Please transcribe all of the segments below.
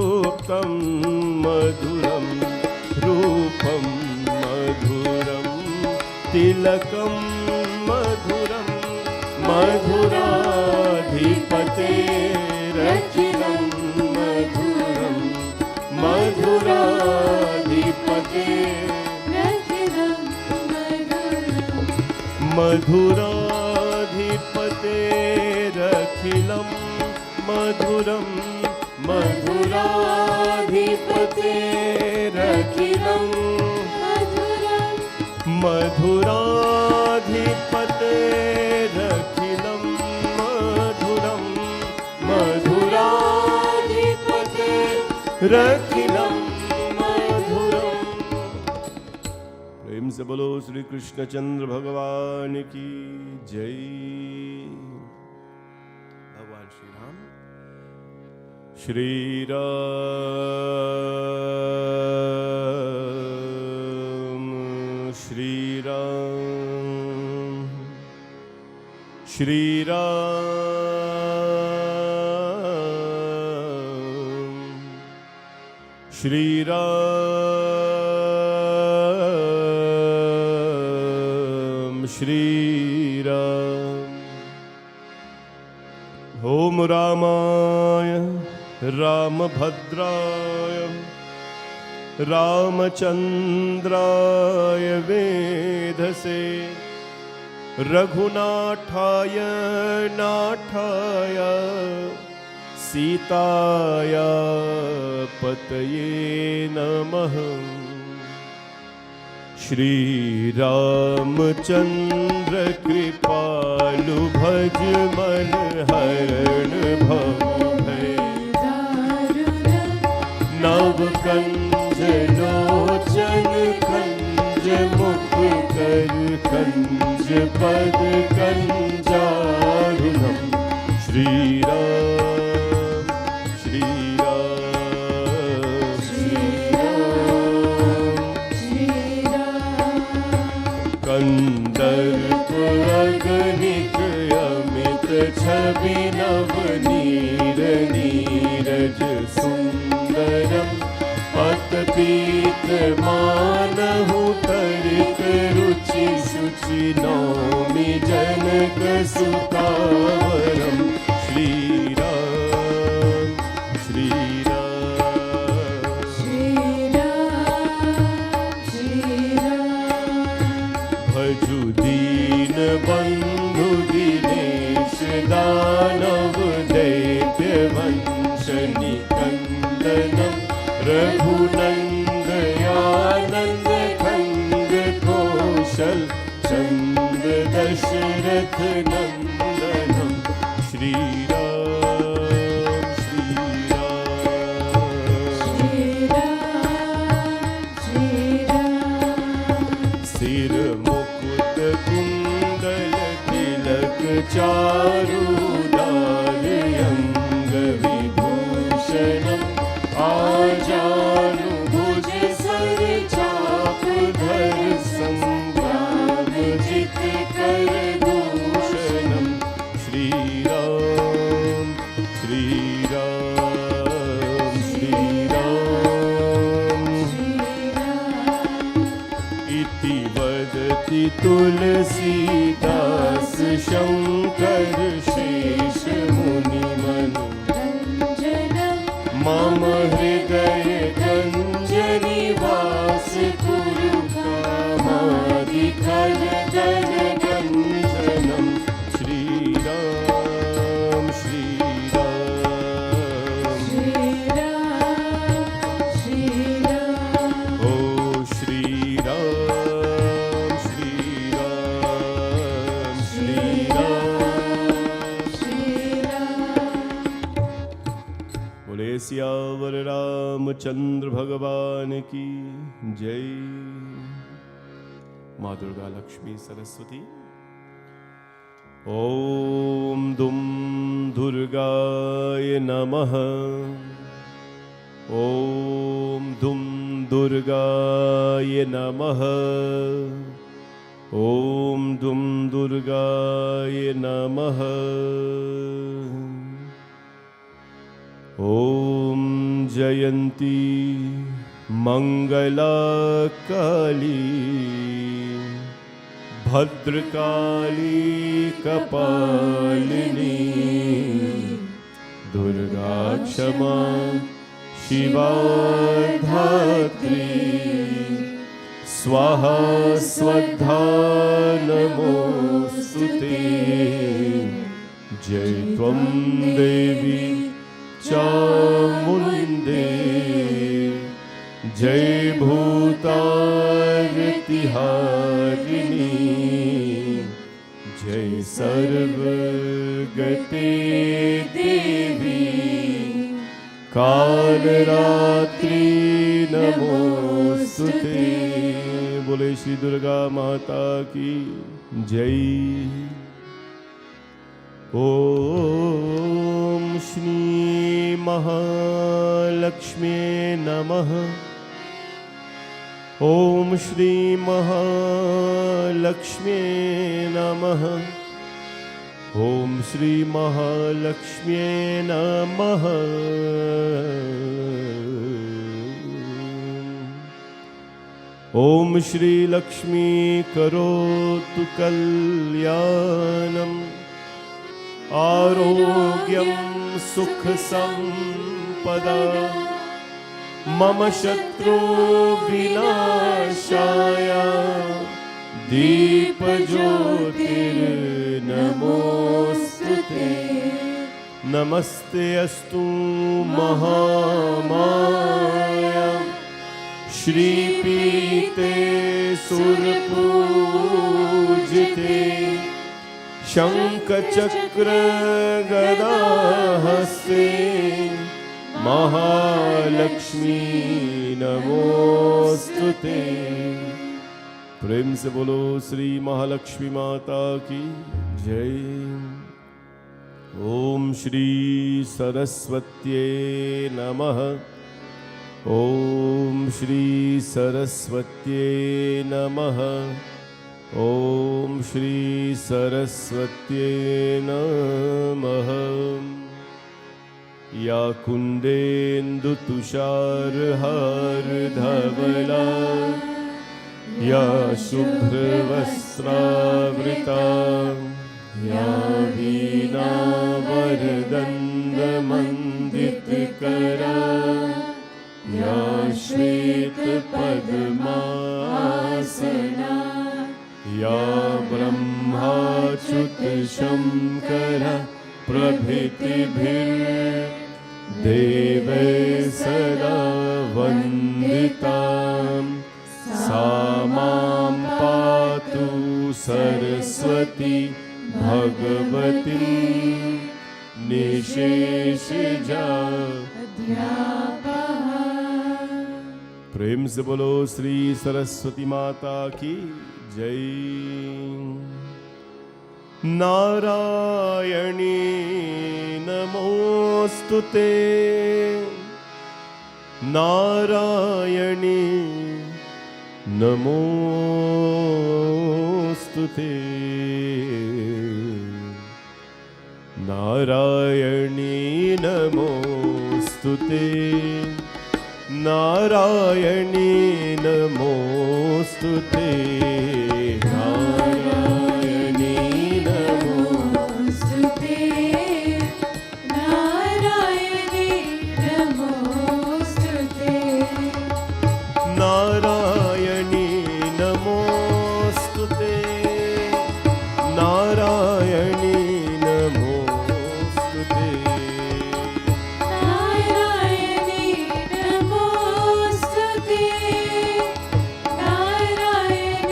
गुप्तं मधुरं रूपं मधुरं तिलकं मधुरं मधुराधिपतेरखिलं मधुरं मधुराधिपतेरखिलं मधुराधिपतेरखिलं मधुरं मधुराधिपतेरखिलं मधुराधिपतेरखिलं मधुरं मधुराधिपतेरखिलं मधुरं। प्रेम से बोलो श्री कृष्ण चंद्र भगवान की जय। भगवान श्री राम श्री राम श्री राम श्री राम श्री राम श्री राम। ओम रामाय रामभद्राय रामचंद्राय वेधसे रघुनाथाय नाथाय सीताया पतये नमः। श्री रामचंद्र कृपालु भज मन हरण भय नव कंज लोचन कंज मुख कर कंज पद कंजारुणम। श्री राम श्री राम श्री राम श्री राम। कंदर्प अगणित अमित छवि नव नीर नीरज सुंदरम पत पीत मानहु तरित रुचि शुचि नौमि जनक सुतावरम। श्री राम श्री राम श्री राम श्री राम। भजु दीन बंधु दिनेश दानव दैत्य वंश निकंदनम रघुनंदयानंद खंड कौशल चंद दशरथ नंदनम। श्री राम श्री राम श्री राम श्री राम। सिर मुकुट कुंडल तिलक चारु दार अंग विभूषणम आजानु भुज सर चाप धर संग्राम जित कर दूषणम। श्री राम श्री राम श्री राम श्री राम। इति वदति तुलसीदास शंकर शेष मुनि मनु मम हृदय गंज निवास कुरु कामादिकल दल गंजनम। श्री राम श्री राम श्री राम श्री राम। ओ श्री राम श्री राम श्री राम श्री राम। बोले सियावर रामचंद्र भगवान की जय। माँ दुर्गा लक्ष्मी सरस्वती। ओम दुम दुर्गाय नमः। ओम दुम दुर्गाय नमः। ओम दुम दुर्गाय नमः। ओम जयन्ती मङ्गलाकाली भद्रकाली कपालिनी दुर्गा क्षमा शिवा धात्री स्वाहा स्वधा नमोस्तुते जय त्वं देवी चामुण्डे जय भूतारतिहारिणी जय सर्वगते देवी कालरात्रि नमोस्तुते। बोले श्री दुर्गा माता की जय। ओम श्री महालक्ष्मी नमः। ओम श्री महालक्ष्मी नमः। ओम श्री महालक्ष्मी नमः। ओम श्री लक्ष्मी करोतु कल्याणम् आरोग्यं सुख संपदा मम शत्रु विनाशाय दीपज्योतिर्नमोस्तुते। नमस्ते अस्तु महामाया श्रीपीते सुरपूजिते शंखचक्र गदाहस्ते महालक्ष्मी नमोस्तुते। प्रेम से बोलो श्री महालक्ष्मी माता की जय। ओम श्री सरस्वत्यै नमः। ओम श्री सरस्वत्यै नमः। ओम श्री सरस्वत्यै नमः। या कुन्देन्दुतुषारहारधवला या शुभ्रवस्त्रावृता या वीणावरदण्डमण्डितकरा या श्वेतपद्मासना या ब्रह्माच्युतशङ्कर प्रभृतिभिर्देवैः सदा वन्दितां सा मां पातु सरस्वती भगवती निशेषजा। प्रेम से बोलो श्री सरस्वती माता की जय। नारायणी नमोस्तुते। नारायणी नमोस्तुते। नारायणी नमोस्तुते। नारायणी नमोस्तुते। नारायणी नमोस्तुते। नारायणी नमोस्तुते। नारायणी नमोस्तुते। नारायणी नमोस्तुते। नारायणी नमोस्तुते। नारायणी नमोस्तुते। नारायणी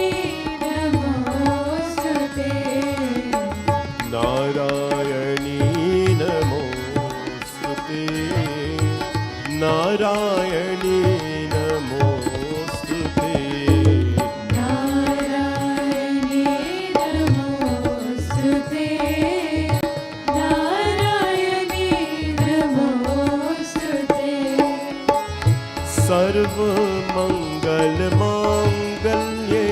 नमोस्तुते। नारायणी नमोस्तुते। नारायणी नमोस्तुते। नारायणी नमोस्तुते। सर्वमङ्गलमाङ्गल्ये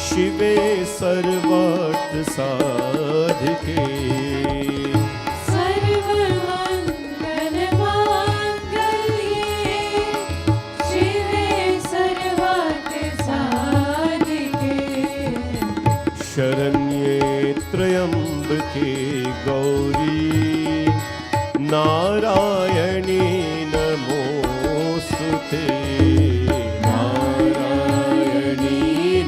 शिवे सर्वार्थसाधिके सर्वमङ्गलमाङ्गल्ये नमोस्तुते नारायणी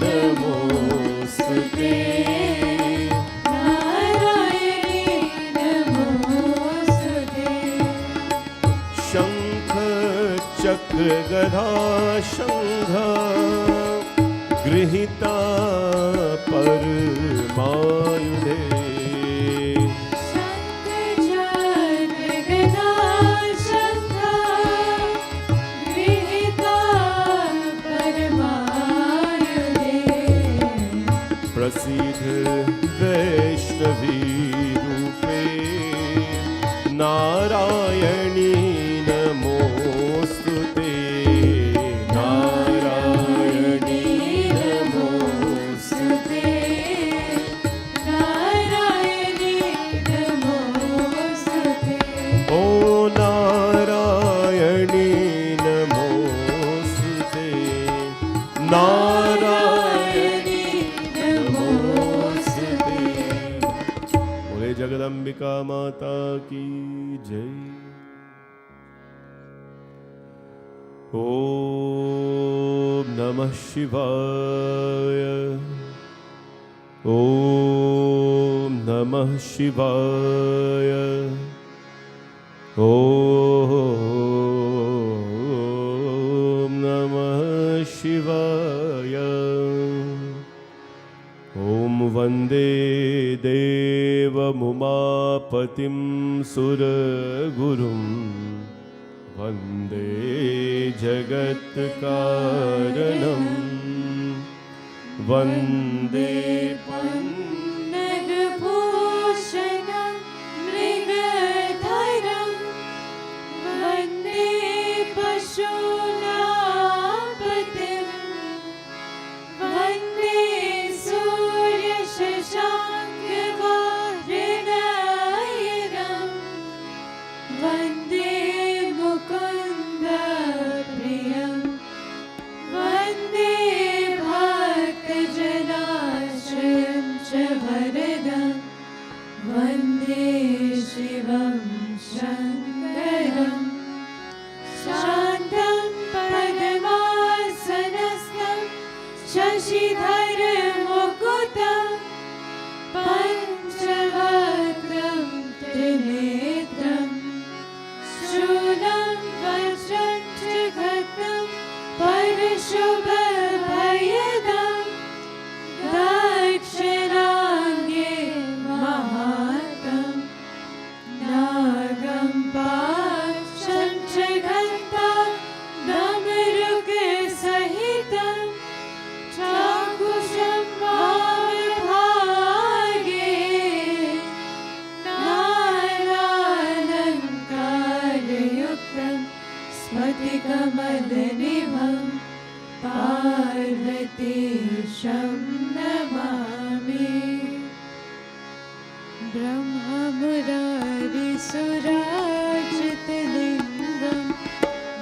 नमोस्तुते नारायणी नमोस्तुते शंख चक्र गदा शंख गृहीता परमायुधे प्रसिद्ध वैष्णवी रूपे नारायणी नमोस्तुते नारायणी नमोस्तुते नारायणी नमोस्तुते ओ नारायणी नमोस्तुते नारायणी नमोस्तुते। बोले जगदम्बिका माता की जय। ओम नमः शिवाय ओम नमः शिवाय ओम नमः शिवाय। ओम वन्दे देवमुमापतिं सुरगुरुं वन्दे जगत्कारणं वन्दे नगभूषणं मृगधरं वन्दे पशूनापतिं वन्दे सूर्यशशाङ्कवारिणयनं वन्दे मुकुन्दप्रियं वन्दे भक्तजनाश्रयं च वरदं वन्दे शिवं शङ्करं शान्तं पद्मासनस्थं शशिधरमुकुटं पञ्चवक्त्रं त्रिनेत्रं शूलं वज्रं च खड्गं परशुभभयदं दक्षिणाङ्गे महात्मं नागं पाशं च गन्धं डमरुकसहितं चाकुशं वामभागे नानालङ्कारयुक्तं स्फटिकमलनिभं पार्वतीशं नमामि। ब्रह्ममुरारिसुरार्चितलिङ्गं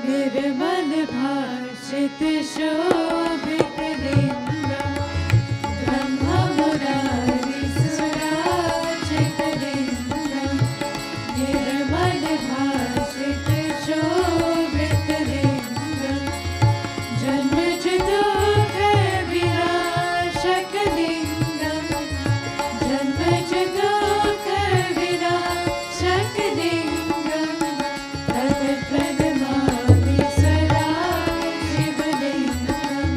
निर्मलभाषितशोभितलिङ्गं ब्रह्ममुरारिसुरार्चितलिङ्गं निर्मलभाषितशोभितलिङ्गं जन्मजदुःखविनाशकलिङ्गं जन्मजदुःखविनाशकलिङ्गं तत्प्रणमामि सदा शिवलिङ्गं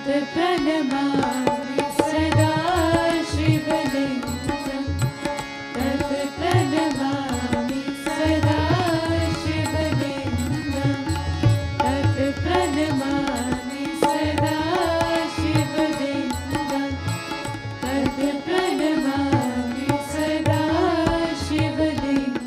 प्रणमामि सदा शिवलिङ्गं तत् प्रणमामि सदा शिवलिङ्गं तत् प्रणमामि सदा शिवलिङ्गं तत् प्रणमामि सदा शिवलिङ्गम्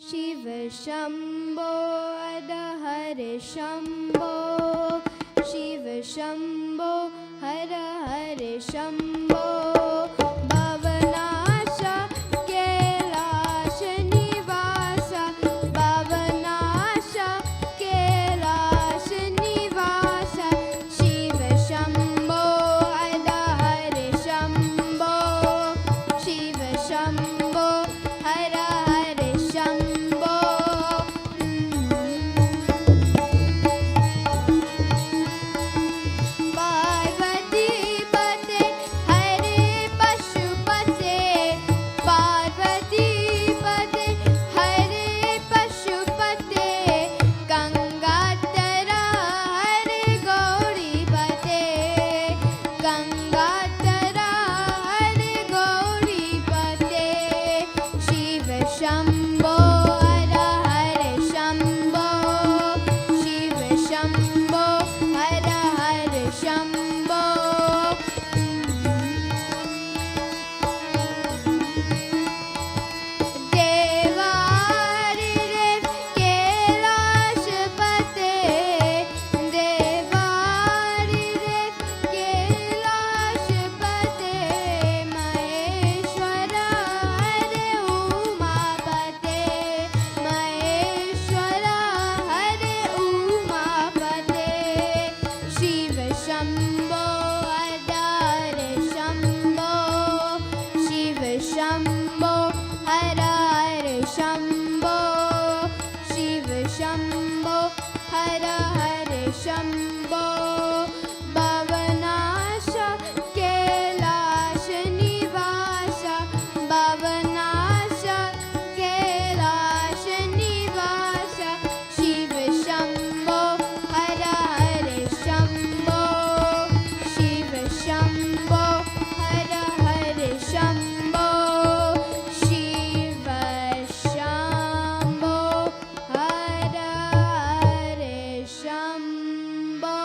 शिव शम्भो हर हर शम्भो शिव शम्भो हर हर शम्भो भवनाश कैलाश निवास भवनाश कैलाश निवास शिव शम्भो हर हर शम्भो शिव शम्भो हर हर शम्भो पार्वती पते हरे पशुपते पार्वती पते हरे पशुपते गंगाधरा हरे गौरीपते गंगाधरा हरे गौरीपते शिव शम्भो हर हर शम्भो शिव शम्भो हर हर शम्भो देवा हरि देव कैलाशपते देवा हरि देव कैलाशपते महेश्वर हरे उमापते महेश्वर हरे उमापते शिव शम्भो हर हर शम्भो शिव शम्भो हर हर शम्भो शिव शम्भो हर हर शम्भो भवनाश कैलाश निवास भवनाश कैलाश निवास शिव शम्भो हर हर शम्भो शिव शम्भो हर हर शम्भो शिव शम्भो हर हर शम्भो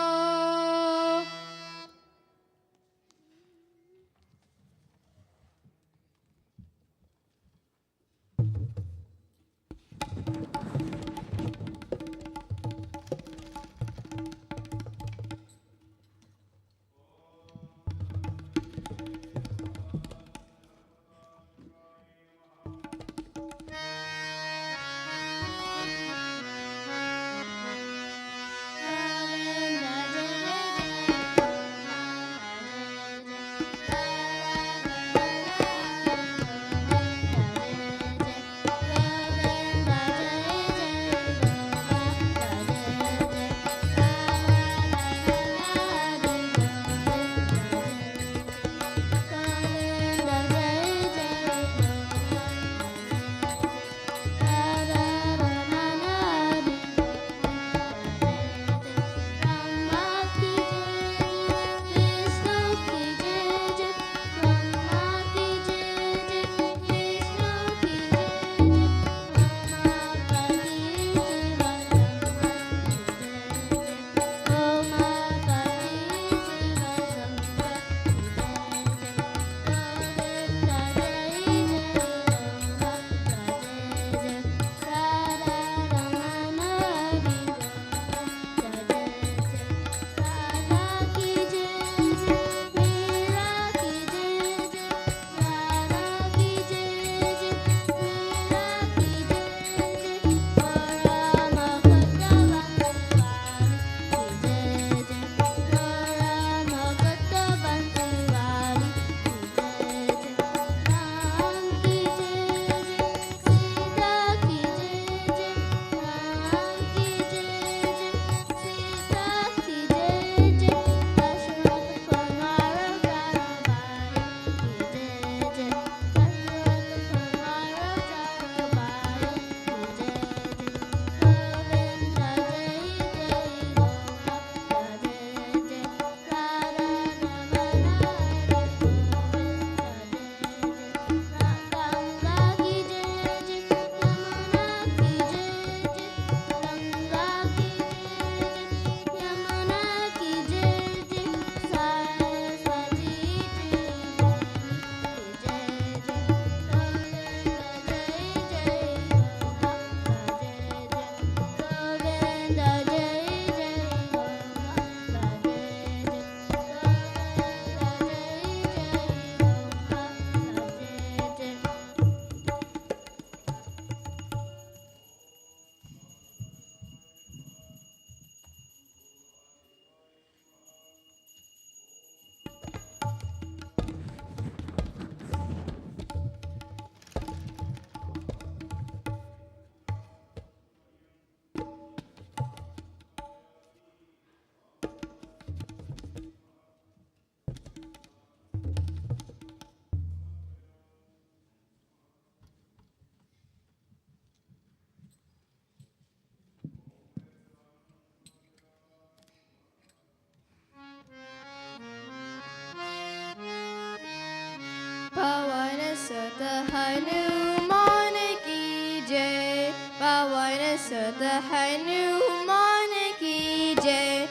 सुत हनुमान की जय, पवन सुत हनुमान की जय,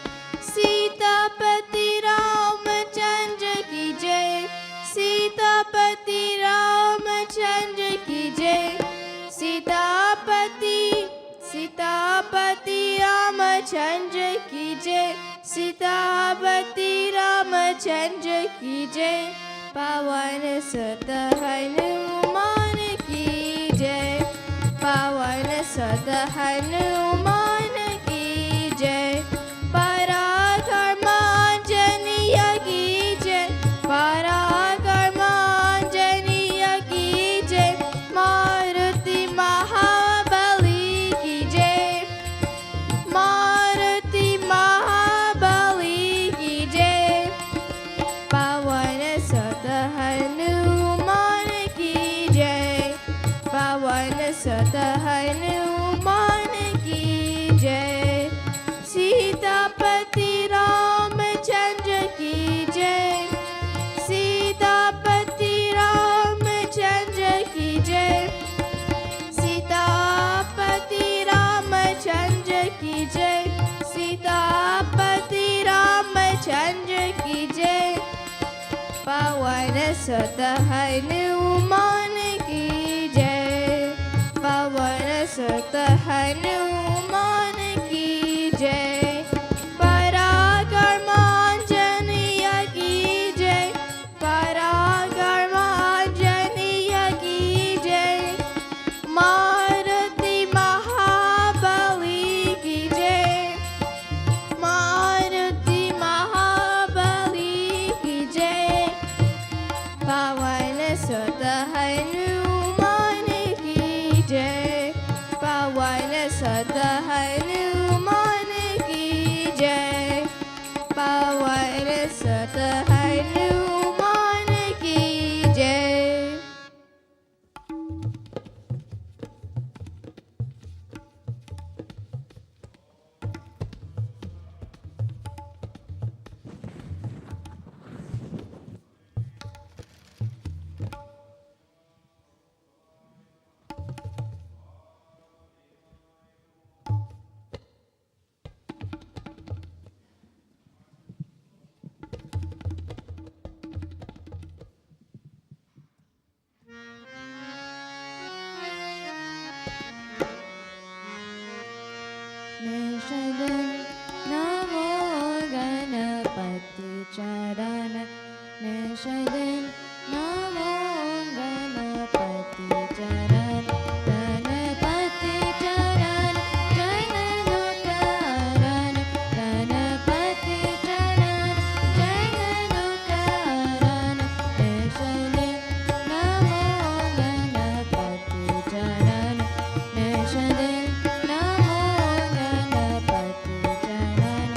सीतापति रामचंद्र की जय, सीतापति रामचंद्र की जय, सीतापति रामचंद्र की जय, सीतापति रामचंद्र की जय, पवन सुत हनुमान की जय, पवन सुत हनुमान की जय, पराक्रम आंजनेय की जय, पराक्रम आंजनेय की जय, मारुति महाबली की जय, मारुति महाबली की जय, पवन सुत हनुमान की जय, पवन सुत हनुमान की जय, सीतापति रामचंद्र की जय, सीतापति रामचंद्र की जय, सीतापति रामचंद्र की जय, सीतापति रामचंद्र की जय, पवन सुत हनुमान की जय, पवन सुत हनुमान की जय, पराक्रम आंजनेय की जय, पराक्रम आंजनेय की जय, मारुति महाबली की जय, मारुति महाबली की जय, पवन सुत हनुमान की जय, पवन सुत हनुमान की जय, पवन सुत हनुमान की जय। निषदं नमो गणपति चरण, निषदं नमो गणपति चरण, गणपति चरण जननुकरण, गणपति चरण जननुकरण, निषदं नमो गणपति चरण, निषदं नमो गणपति चरण।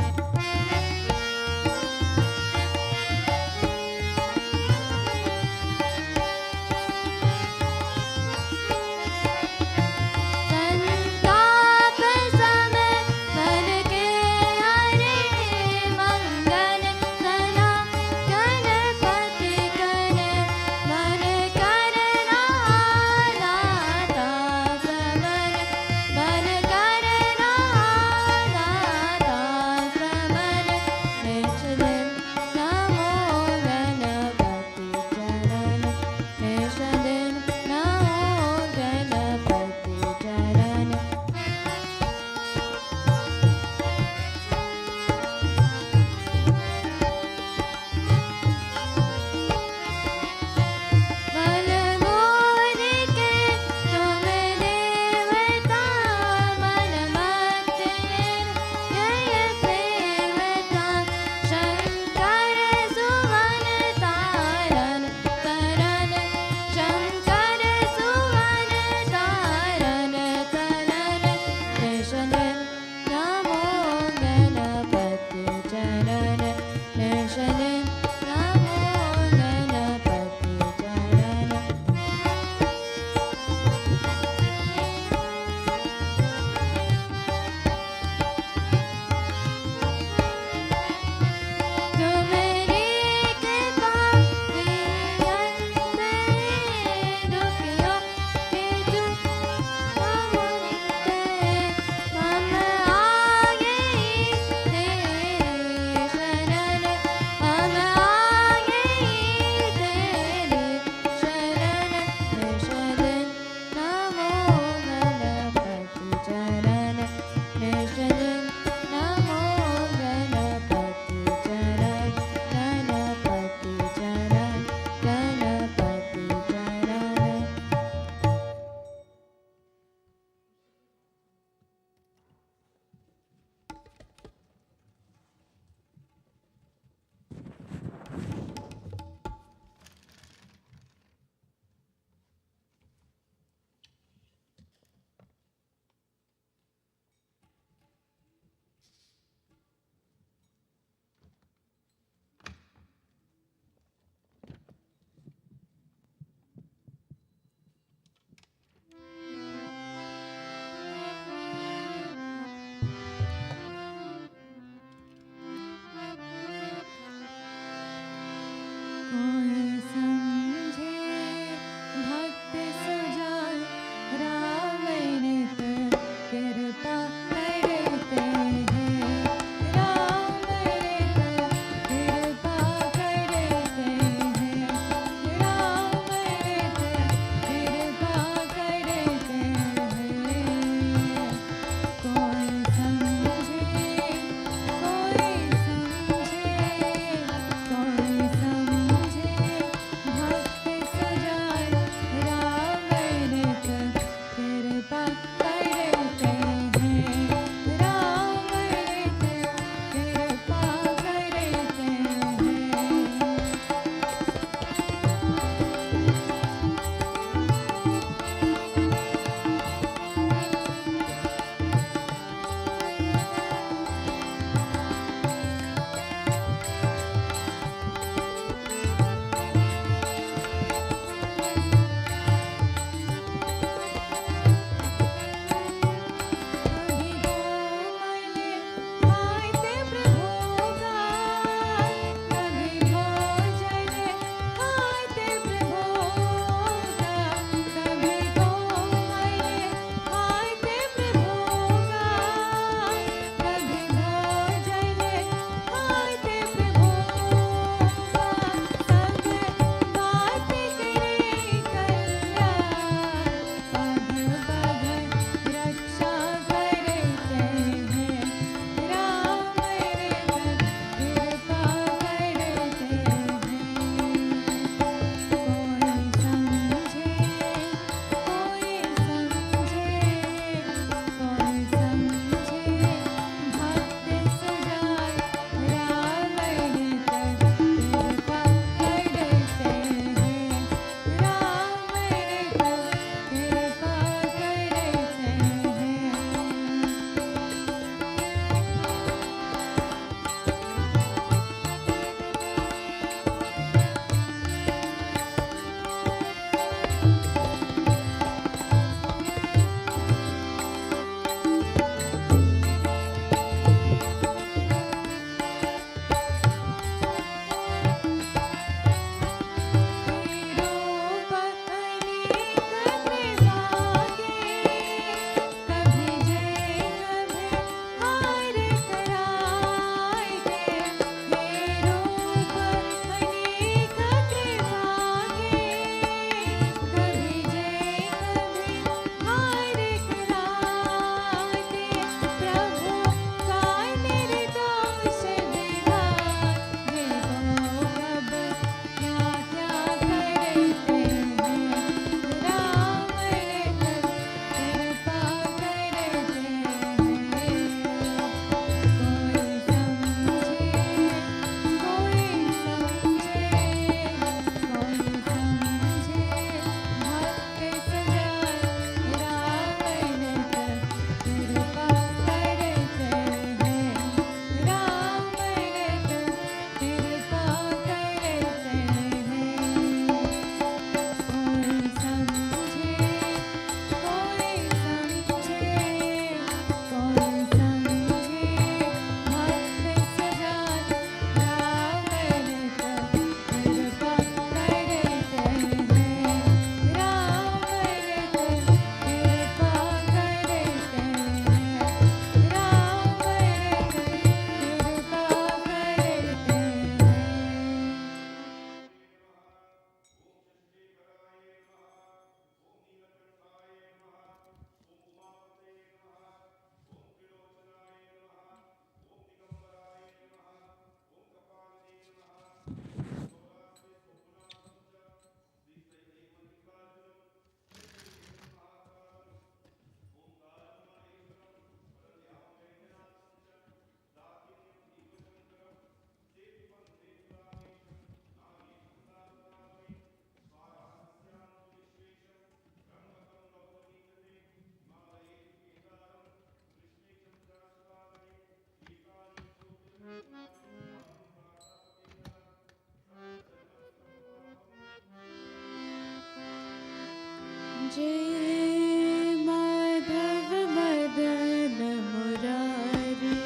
जय माधव मदन मुरारी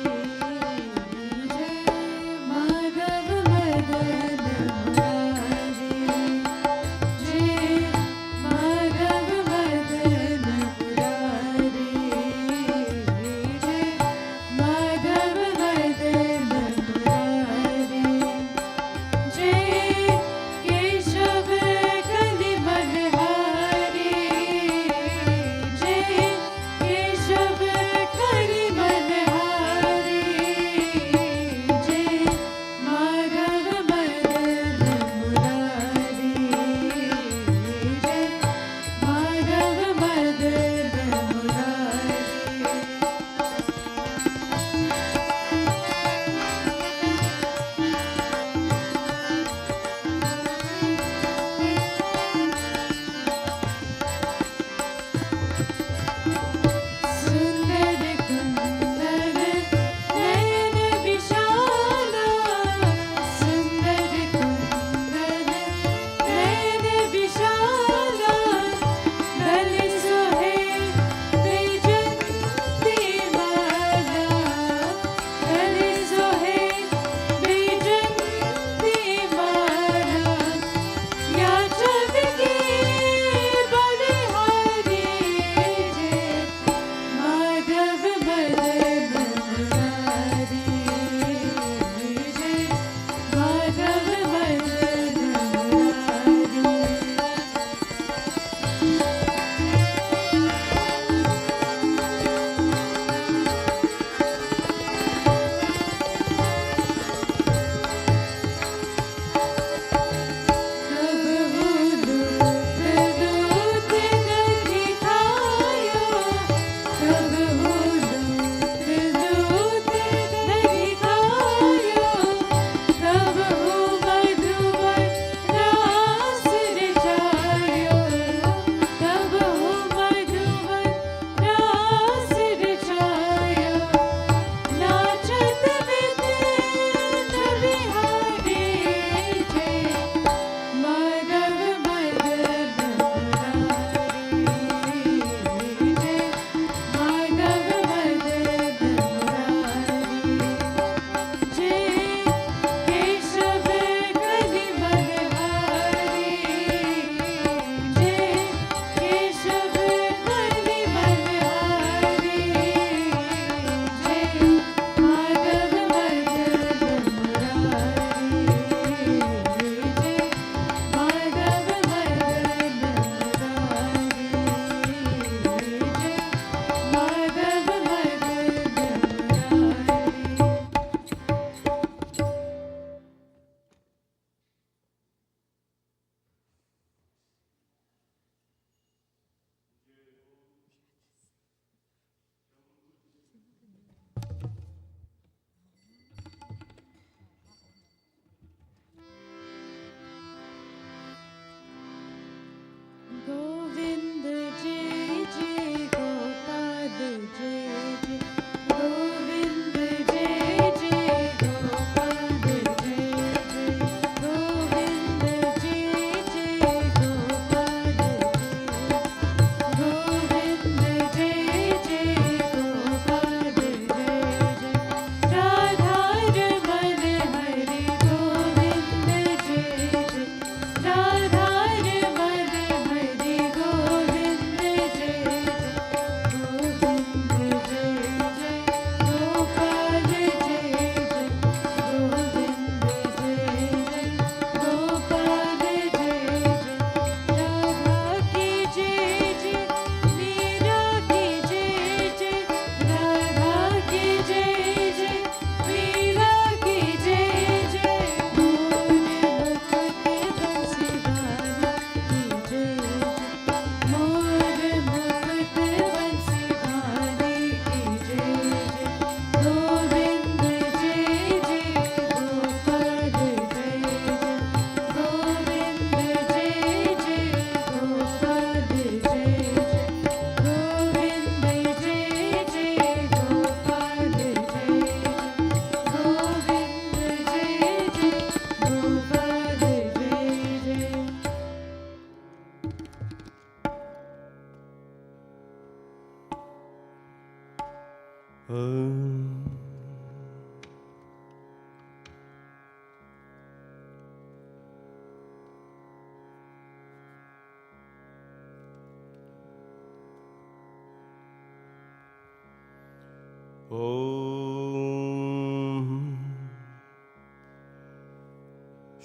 जय माधव मदन मुरारी जय माधव मदन मुरारी जय माधव मदन मुरारी जय केशव कलि बलहारी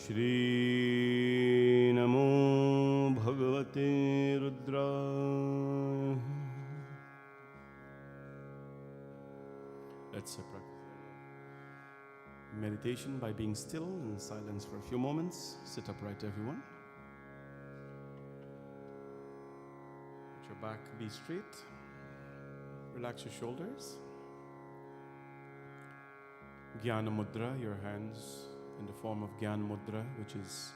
Shri Namo Bhagavate Rudraya. Let's practice meditation by being still in silence for a few moments. Sit upright, everyone. Let your back be straight. Relax your shoulders. Jnana Mudra, your hands in the form of Jnana Mudra, which is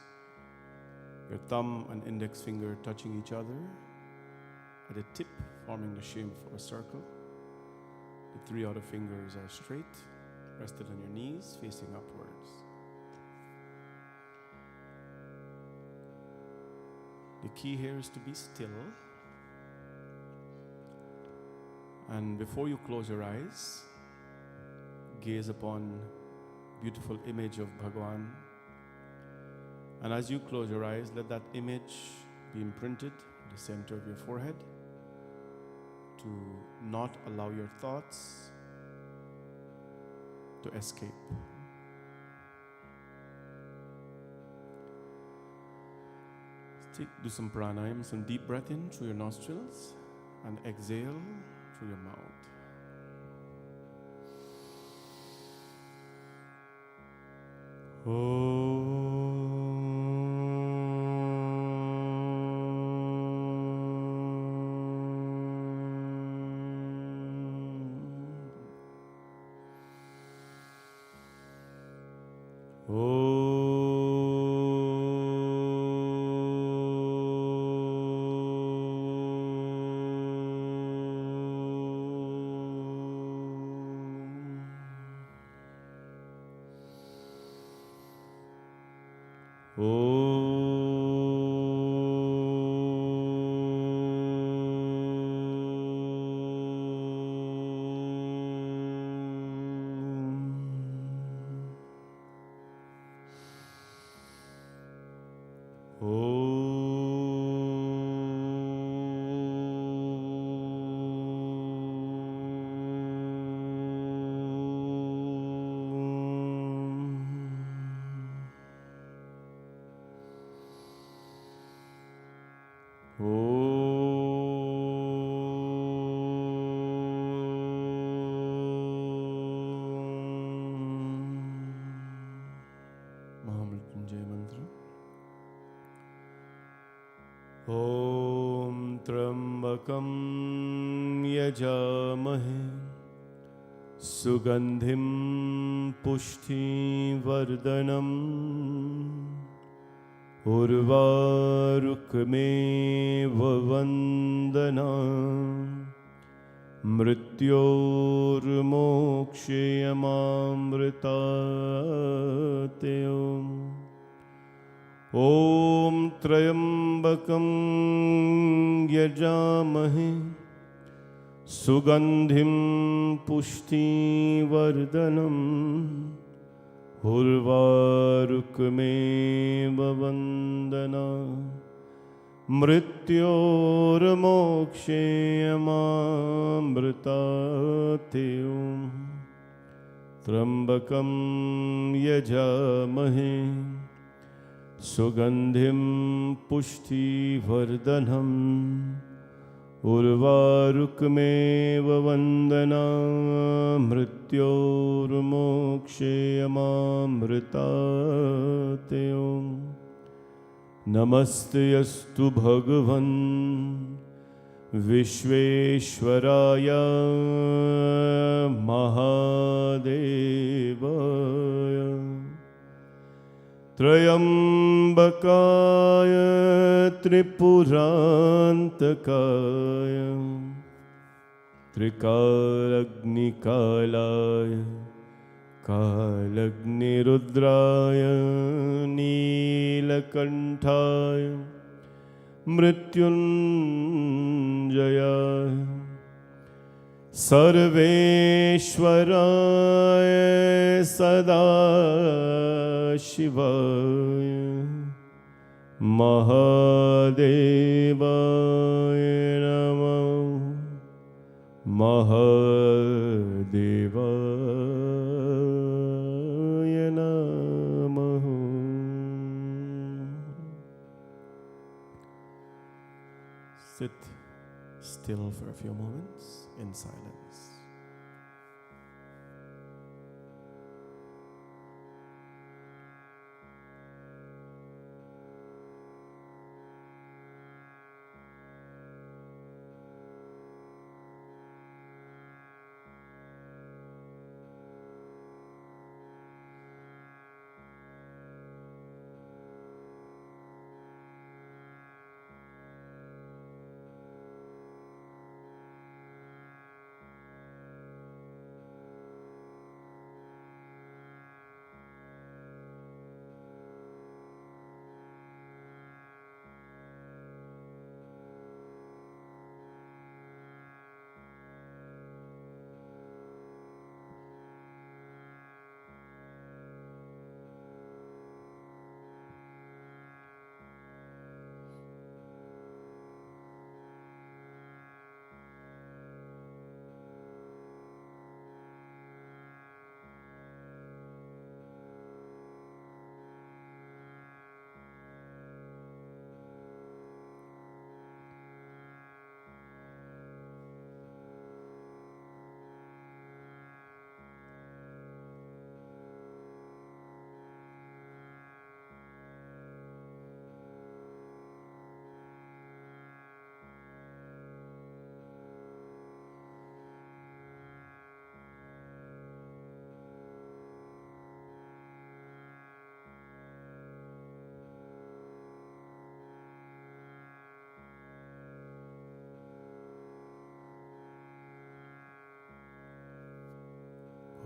your thumb and index finger touching each other at the tip, forming the shape of a circle. The three other fingers are straight, rested on your knees, facing upwards. The key here is to be still. And before you close your eyes, gaze upon beautiful image of Bhagwan. And as you close your eyes, let that image be imprinted in the center of your forehead to not allow your thoughts to escape. Do some pranayam, some deep breath in through your nostrils and exhale through your mouth. Om Trambakam Yajamahe Sugandhim Pushti Vardhanam Urvarukme Vavandana Mrityor Mokshayamamritatyam Om Trayambakam Yajamahe Sugandhim Pushti Vardhanam Urvarukme Vandana Mrityor Mokshayamamritatyam Trambakam Yajamahe Sugandhim Pushti Vardhanam Urvarukme Vandana Mrityor Mokshayamamritatyam Namaste Astu Bhagavan Vishveshwaraya Mahadevaya Trayambakaya Tripurantakaya Trikalagnikalaya Kalagnirudraya Neelakantaya Mrityunjaya Sarveshwaraya Sadashivaya Mahadevaya Namah Mahadevaya. Namah. Sit still for a few moments in silence.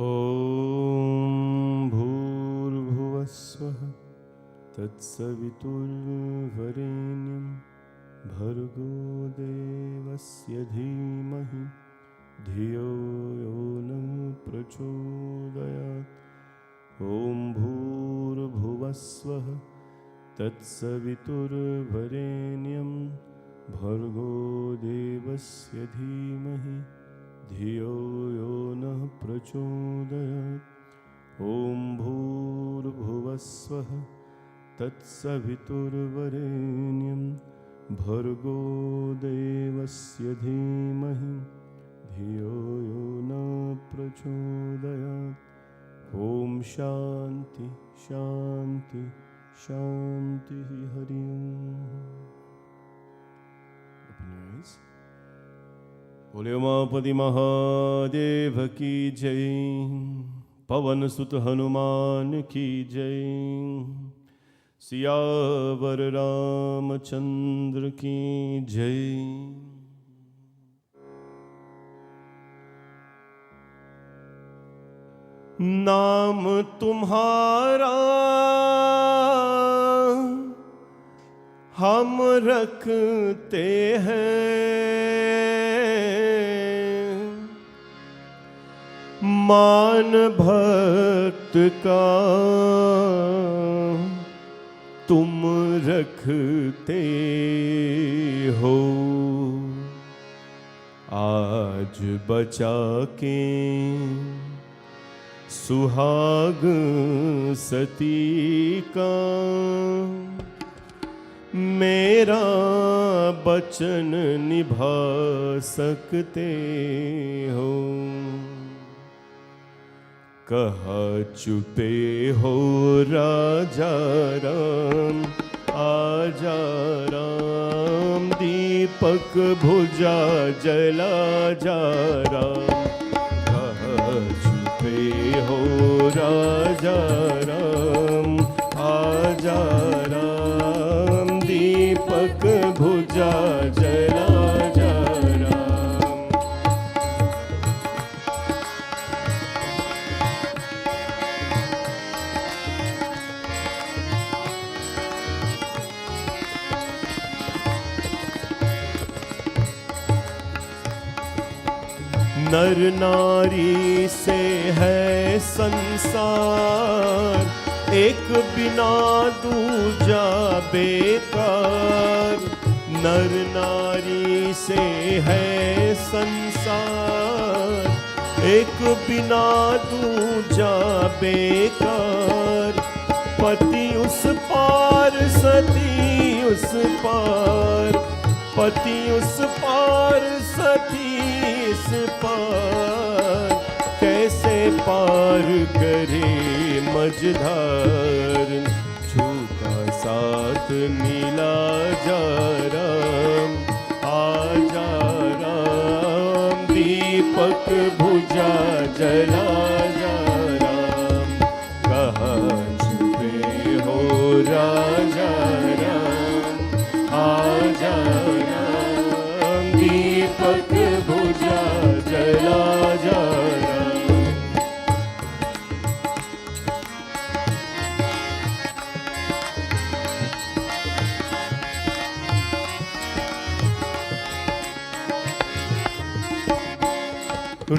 ॐ भूर्भुवः स्वः तत्सवितुर्वरेण्यं भर्गो देवस्य धीमहि धियो यो न प्रचोदयात्। ॐ भूर्भुवः स्वः तत्सवितुर्वरेण्यं भर्गो देवस्य धीमहि धियो यो नः प्रचोदयात्। ॐ भूर्भुवः स्वः तत्सवितुर्वरेण्यं भर्गो देवस्य धीमहि धियो यो नः प्रचोदयात्। ॐ शान्ति शान्ति शान्ति हरि ओम्। बोले उमापति महादेव की जय, पवन सुत हनुमान की जय, सियावर रामचंद्र की जय। नाम तुम्हारा हम रखते हैं, मान भक्त का तुम रखते हो। आज बचा के सुहाग सती का मेरा बचन निभा सकते हो। कहा चुपे हो राजा राम, आजा राम, दीपक भुजा जला जा राम। कहा चुपे हो राजा राम, आजा राम, दीपक भुजा जला जा राम। नर नारी से है संसार, एक बिना दूजा बेकार। नर नारी से है संसार, एक बिना दूजा बेकार। पति उस पार सती उस पार, पति उस पार सखी इस पार, कैसे पार करे मझधार। छूटा साथ मिला जा राम, आजा राम, दीपक बुझा जला जा राम। कहाँ छुपे हो राजा राम, आजा राम, दीपक बुझा जला जा राम।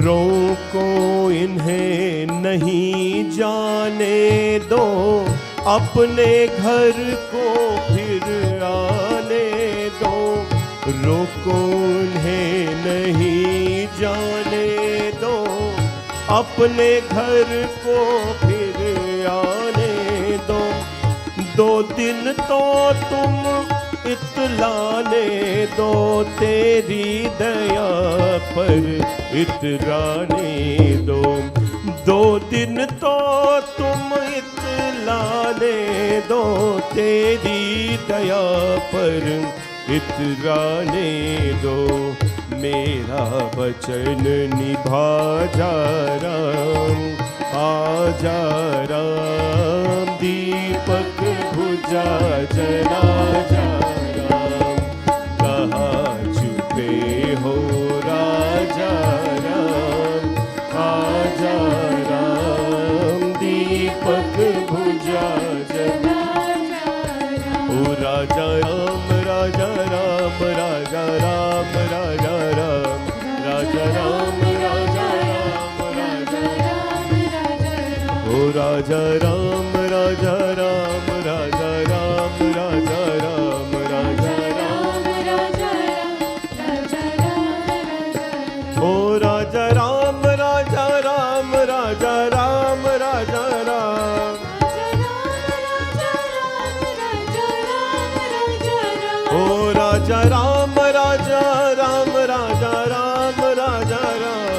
रोको इन्हें नहीं जाने दो, अपने घर को फिर आने दो। रोको इन्हें नहीं जाने दो, अपने घर को फिर आने दो। 2 दिन तो तुम इतलाने दो, तेरी दया पर इतराने दो। 2 दिन तो तुम इतलाने दो, तेरी दया पर इतराने दो। मेरा वचन निभा जा राम, आजा राम, दीपक बुझा जला जा राम। कहाँ छुपे हो राजा राम, आजा राम, दीपक बुझा जला जा राम। ओ राजा राम, राजा राम, राजा राम, राजा राम, राजा राम, राजा राम, राजा राम, ओ राजा राम, राजा राम, राजा राम, राजा राम, राजा राम, राजा राम, ओ राजा राम, राजा राम, राजा राम, राजा राम, ओ राजा राम, राजा राम, राजा राम, राजा राम,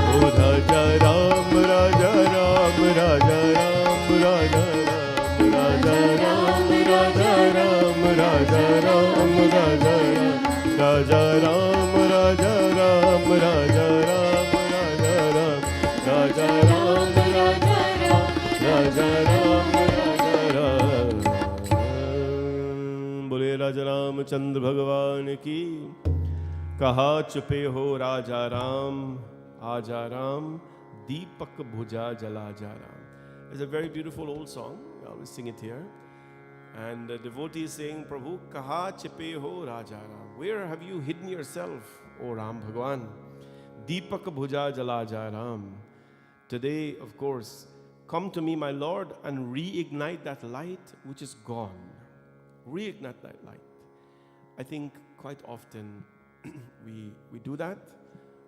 ओ राजा राम, राजा राम, राजा राम, राजा राम, राजा राम, राजा राम, राजा राम, राजा राम, राजा राम, राजा राम, राजा राम, राजा राम, राजा राम, राजा राम, राजा राम, राजा राम। बोले राजा रामचंद्र भगवान की। कहा चुपे हो राजा राम, आजा राम, दीपक बुझा जला जा Ram. It's a very beautiful old song. I always sing it here. And the devotee is saying, Prabhu, kaha chipe ho Raja Ram? Where have you hidden yourself, O Ram Bhagwan? Deepak bhuja jala ja Ram. Today, of course, come to me, my Lord, and reignite that light which is gone. Reignite that light. I think quite often we do that.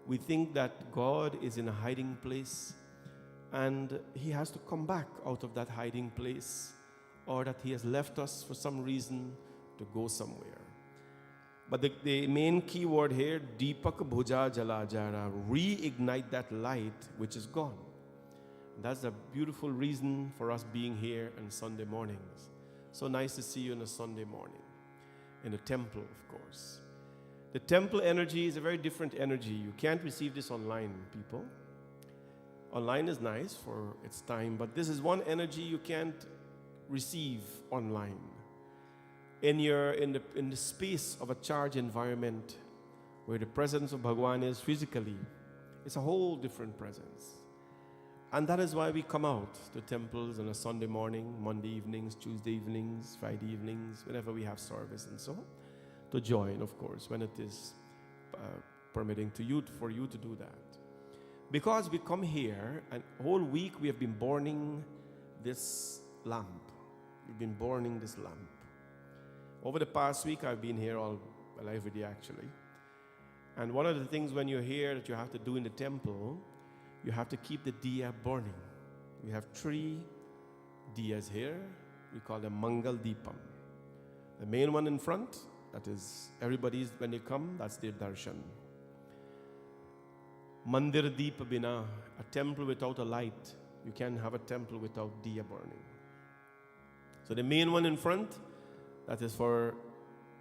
We think that God is in a hiding place and He has to come back out of that hiding place, or that He has left us for some reason to go somewhere. But the main key word here, Deepak Bhuja Jala Jara, reignite that light which is gone. That's a beautiful reason for us being here on Sunday mornings. So nice to see you on a Sunday morning. In the temple, of course. The temple energy is a very different energy. You can't receive this online, people. Online is nice for its time, but this is one energy you can't receive online. In the space of a charged environment where the presence of Bhagwan is physically, it's a whole different presence. And that is why we come out to temples on a Sunday morning, Monday evenings, Tuesday evenings, Friday evenings, whenever we have service and so on, to join, of course, when it is permitting for you to do that. Because we come here, and whole week we have been burning this lamp. We've been burning this lamp. Over the past week, I've been here every day actually. And one of the things when you're here that you have to do in the temple, you have to keep the diya burning. We have 3 diyas here. We call them Mangal Deepam. The main one in front, that is everybody's, when they come, that's their darshan. Mandir Deepa Bina, a temple without a light. You can't have a temple without diya burning. So the main one in front, that is for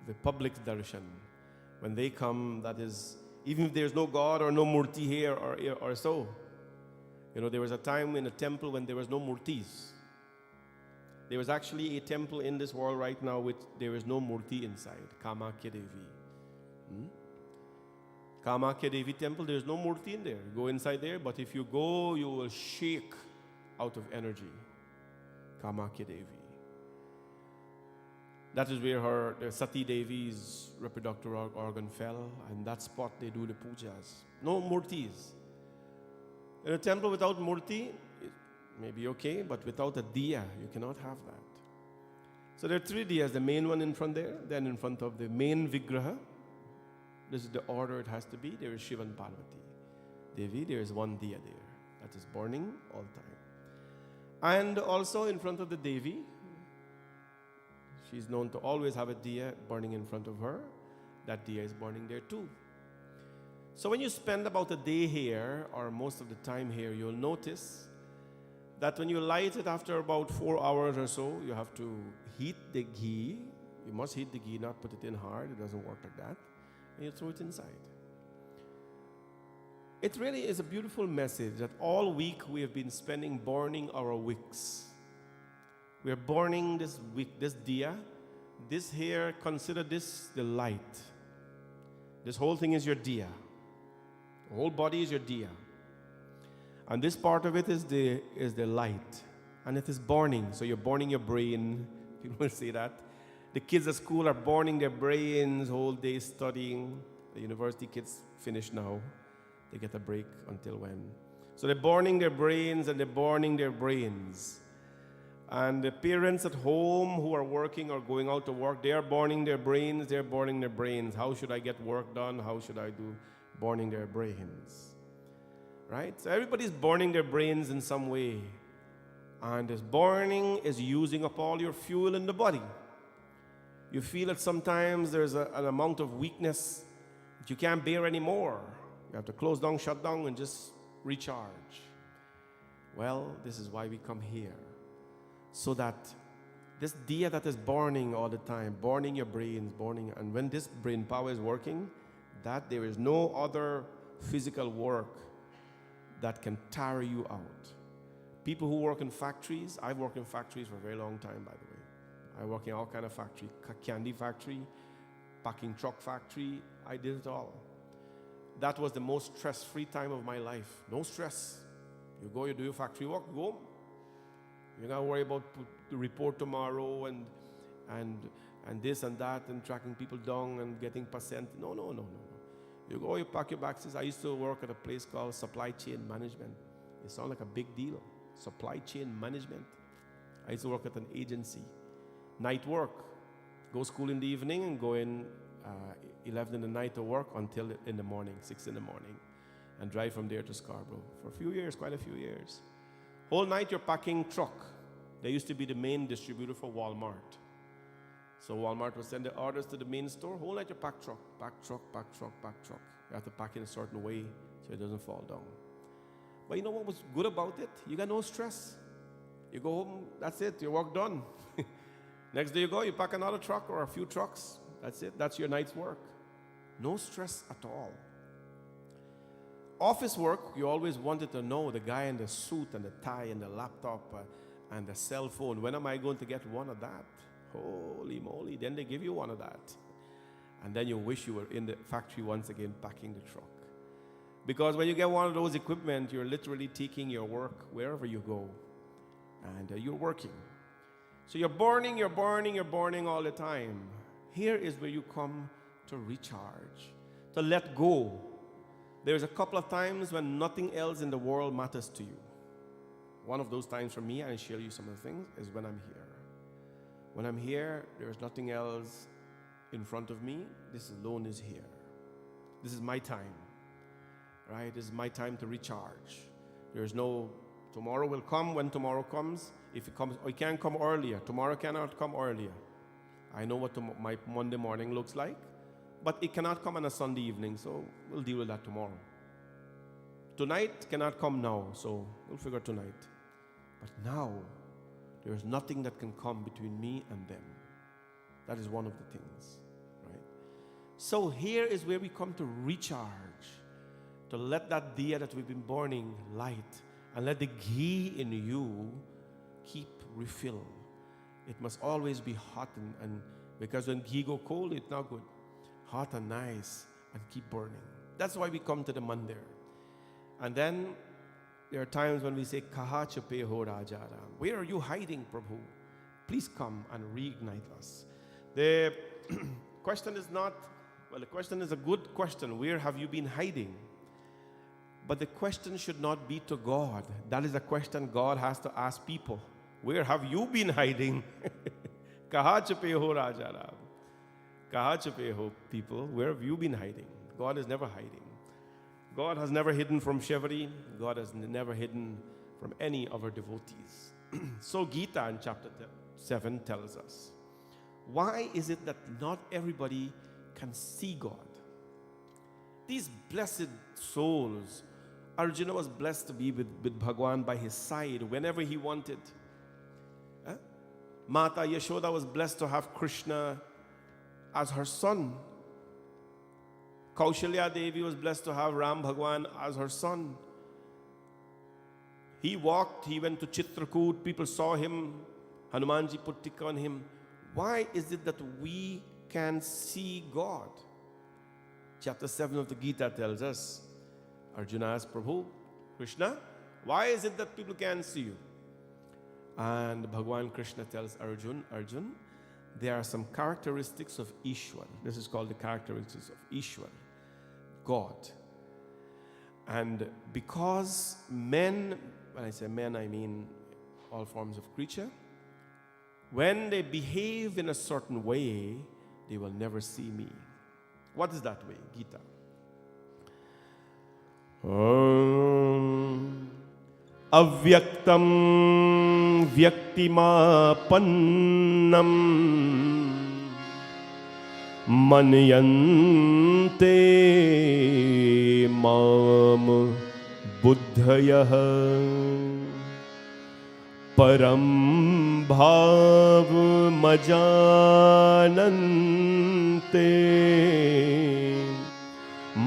the public darshan. When they come, that is, even if there's no God or no murti here or so. You know, there was a time in a temple when there was no murtis. There was actually a temple in this world right now which there is no murti inside, Kamakya Devi. Kamakya Devi temple, there's no murti in there. You go inside there, but if you go, you will shake out of energy. Kamakya Devi. That is where the Sati Devi's reproductive organ fell, and that spot they do the pujas. No murtis. In a temple without murti, it may be okay, but without a diya, you cannot have that. So there are 3 diyas, the main one in front there, then in front of the main vigraha. This is the order it has to be. There is Shiva and Parvati Devi, there is 1 diya there. That is burning all time. And also in front of the Devi, she's known to always have a diya burning in front of her. That diya is burning there too. So when you spend about a day here, or most of the time here, you'll notice that when you light it after about 4 hours or so, you have to heat the ghee. You must heat the ghee, not put it in hard. It doesn't work like that. And you throw it inside. It really is a beautiful message that all week we have been spending burning our wicks. We are burning this wick, this diya. This here, consider this the light. This whole thing is your diya. The whole body is your diya. And this part of it is the light. And it is burning. So you're burning your brain. People will say that. The kids at school are burning their brains whole day studying. The university kids finish now. They get a break until when? So they're burning their brains and they're burning their brains. And the parents at home who are working or going out to work, they are burning their brains, they're burning their brains. How should I get work done? How should I do? Burning their brains. Right? So everybody's burning their brains in some way. And this burning is using up all your fuel in the body. You feel that sometimes there's an amount of weakness that you can't bear anymore. You have to close down, shut down, and just recharge. Well, this is why we come here. So that this diya that is burning all the time, burning your brains, burning, and when this brain power is working, that there is no other physical work that can tire you out. People who work in factories, I've worked in factories for a very long time, by the way. I work in all kind of factory, candy factory, packing truck factory. I did it all. That was the most stress-free time of my life. No stress. You go, you do your factory work, go home. You're not worry about the report tomorrow and this and that and tracking people down and getting percent. No. You go, you pack your boxes. I used to work at a place called Supply Chain Management. It sounds like a big deal. Supply Chain Management. I used to work at an agency. Night work. Go school in the evening and go in 11 in the night to work until in the morning, 6 in the morning. And drive from there to Scarborough for a few years, quite a few years. Whole night you're packing truck. They used to be the main distributor for Walmart. So Walmart would send the orders to the main store. Whole night you pack truck. You have to pack in a certain way so it doesn't fall down. But you know what was good about it? You got no stress. You go home, that's it, your work done. Next day you go, you pack another truck or a few trucks. That's it, that's your night's work. No stress at all. Office work, you always wanted to know the guy in the suit and the tie and the laptop and the cell phone. When am I going to get one of that? Holy moly, then they give you one of that. And then you wish you were in the factory once again packing the truck. Because when you get one of those equipment, you're literally taking your work wherever you go. And you're working. So you're burning all the time. Here is where you come to recharge, to let go. There's a couple of times when nothing else in the world matters to you. One of those times for me, and I'll share you some of the things, is when I'm here. When I'm here, there's nothing else in front of me. This alone is here. This is my time, right? This is my time to recharge. There's no tomorrow will come when tomorrow comes. If it comes, or it can't come earlier. Tomorrow cannot come earlier. I know what my Monday morning looks like, but it cannot come on a Sunday evening, so we'll deal with that tomorrow. Tonight cannot come now, so we'll figure tonight. But now, there is nothing that can come between me and them. That is one of the things, right? So here is where we come to recharge, to let that diya that we've been burning light, and let the ghee in you keep refill. It must always be hot, and because when ghee go cold, it's not good. Hot and nice, and keep burning. That's why we come to the mandir. And then there are times when we say, Kaha chape ho Rajaram. Where are you hiding, Prabhu? Please come and reignite us. The question is not, well, the question is a good question. Where have you been hiding? But the question should not be to God. That is a question God has to ask people. Where have you been hiding? Kaha chape ho Rajaram. Kaha chape ho, people. Where have you been hiding? God is never hiding. God has never hidden from Shevari. God has never hidden from any of our devotees. So Gita in chapter 7 tells us, why is it that not everybody can see God? These blessed souls, Arjuna was blessed to be with Bhagwan by his side whenever he wanted. Mata Yashoda was blessed to have Krishna as her son. Kaushalya Devi was blessed to have Ram Bhagwan as her son. He walked, he went to Chitrakoot, people saw him, Hanumanji put tikka on him. Why is it that we can see God? Chapter 7 of the Gita tells us, Arjuna asked Prabhu, Krishna, why is it that people can't see you? And Bhagwan Krishna tells Arjun, there are some characteristics of Ishwar. This is called the characteristics of Ishwar, God. And because men, when I say men, I mean all forms of creature, when they behave in a certain way, they will never see me. What is that way? Gita. Avyaktam vyaktimapannam manyante mam buddhayah param bhav majanante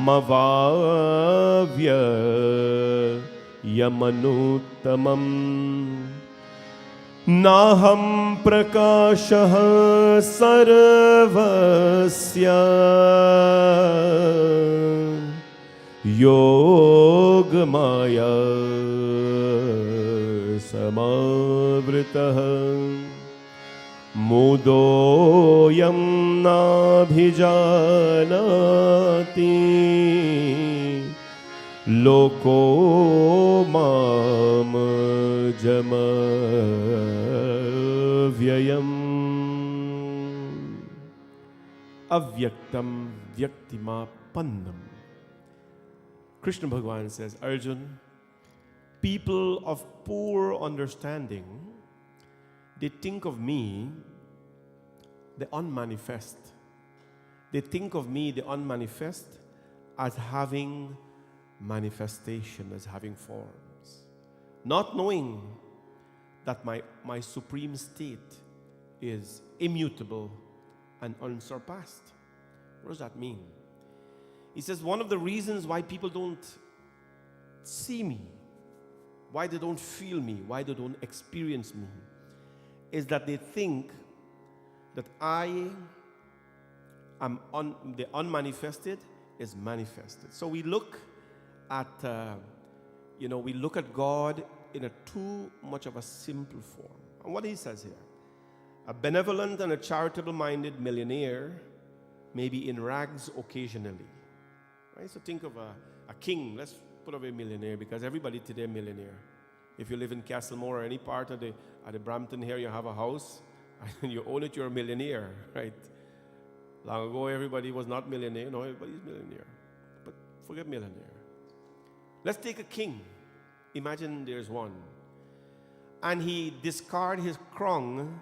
mavavya yamanuttamam naham prakashah sarvasya yogamaya samavritah mudoyam nabhijanati loko mam jamavyayam. Avyaktam vyaktima pannam. Krishna Bhagavan says, Arjun, people of poor understanding, they think of me, the unmanifest. They think of me, the unmanifest, as having manifestation, as having forms. Not knowing that my supreme state is immutable and unsurpassed. What does that mean? He says one of the reasons why people don't see me, why they don't feel me, why they don't experience me, is that they think that I am the unmanifested is manifested. So we look at, we look at God in a too much of a simple form. And what he says here, a benevolent and a charitable-minded millionaire may be in rags occasionally. Right? So think of a king. Let's put away millionaire because everybody today is millionaire. If you live in Castlemore or any part of the Brampton here, you have a house and you own it, you're a millionaire, right? Long ago, everybody was not millionaire. No, everybody's millionaire. But forget millionaire. Let's take a king. Imagine there's one. and he discard his crown,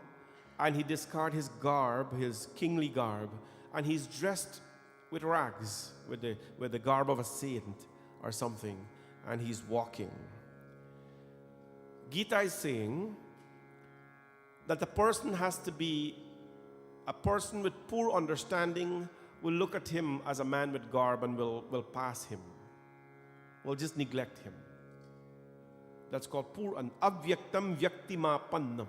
and he discard his garb, his kingly garb, and he's dressed with rags, with the garb of a saint or something, and he's walking. Gita is saying that the person has to be a person with poor understanding will look at him as a man with garb and will pass him, will just neglect him. That's called poor and avyaktam vyaktimapannam.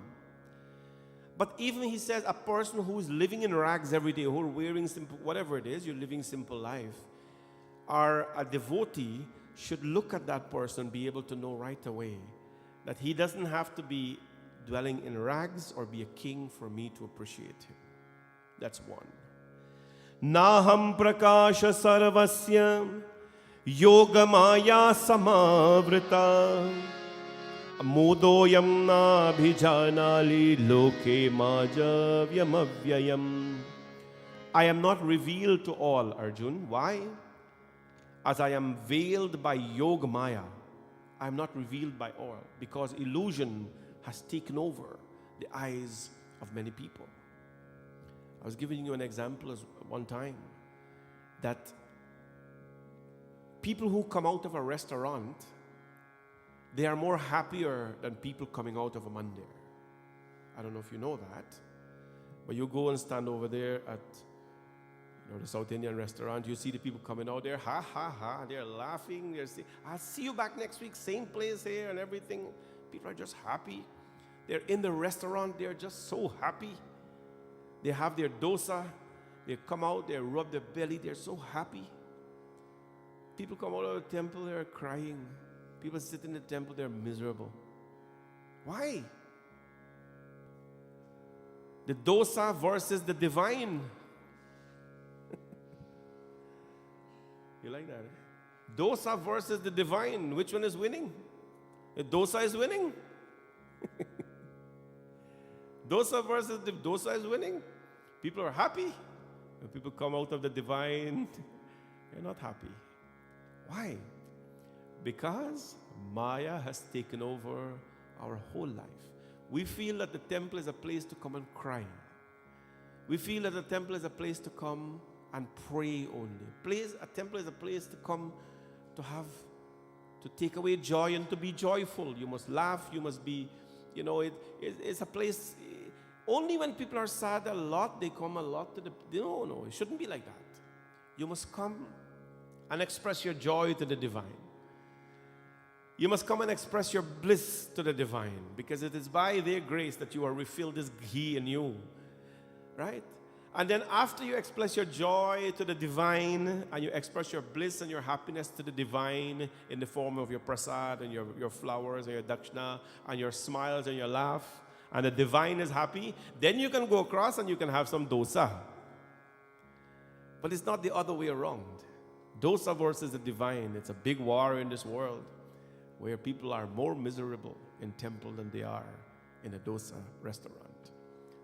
But even he says a person who is living in rags every day, who are wearing simple, whatever it is, you're living simple life, or a devotee should look at that person, be able to know right away that he doesn't have to be dwelling in rags or be a king for me to appreciate him. That's one. Naham prakasha sarvasya yogamaya samavrita modoyam na bhijanali loke majavyam avyayam. I am not revealed to all, Arjun. Why? As I am veiled by Yoga Maya, I am not revealed by all, because illusion has taken over the eyes of many people. I was giving you an example one time that people who come out of a restaurant, they are more happier than people coming out of a mandir. I don't know if you know that, but you go and stand over there at the South Indian restaurant, you see the people coming out there, ha ha ha, they're laughing, they're saying, I'll see you back next week, same place here and everything. People are just happy. They're in the restaurant, they're just so happy. They have their dosa, they come out, they rub their belly, they're so happy. People come out of the temple, they're crying. People sit in the temple, they're miserable. Why? The dosa versus the divine. You like that? Eh? Dosa versus the divine. Which one is winning? The dosa is winning. Dosa versus the dosa is winning. People are happy. When people come out of the divine, they're not happy. Why? Because Maya has taken over our whole life. We feel that the temple is a place to come and cry. We feel that the temple is a place to come and pray only. A temple is a place to come to take away joy and to be joyful. You must laugh, you must be, it's a place. Only when people are sad a lot, they come a lot to the, no, it shouldn't be like that. You must come and express your joy to the divine. You must come and express your bliss to the divine, because it is by their grace that you are refilled this ghee in you, right? And then after you express your joy to the divine and you express your bliss and your happiness to the divine in the form of your prasad and your flowers and your dakshina and your smiles and your laugh, and the divine is happy, then you can go across and you can have some dosa. But it's not the other way around. Dosa versus the divine. It's a big war in this world where people are more miserable in temple than they are in a dosa restaurant.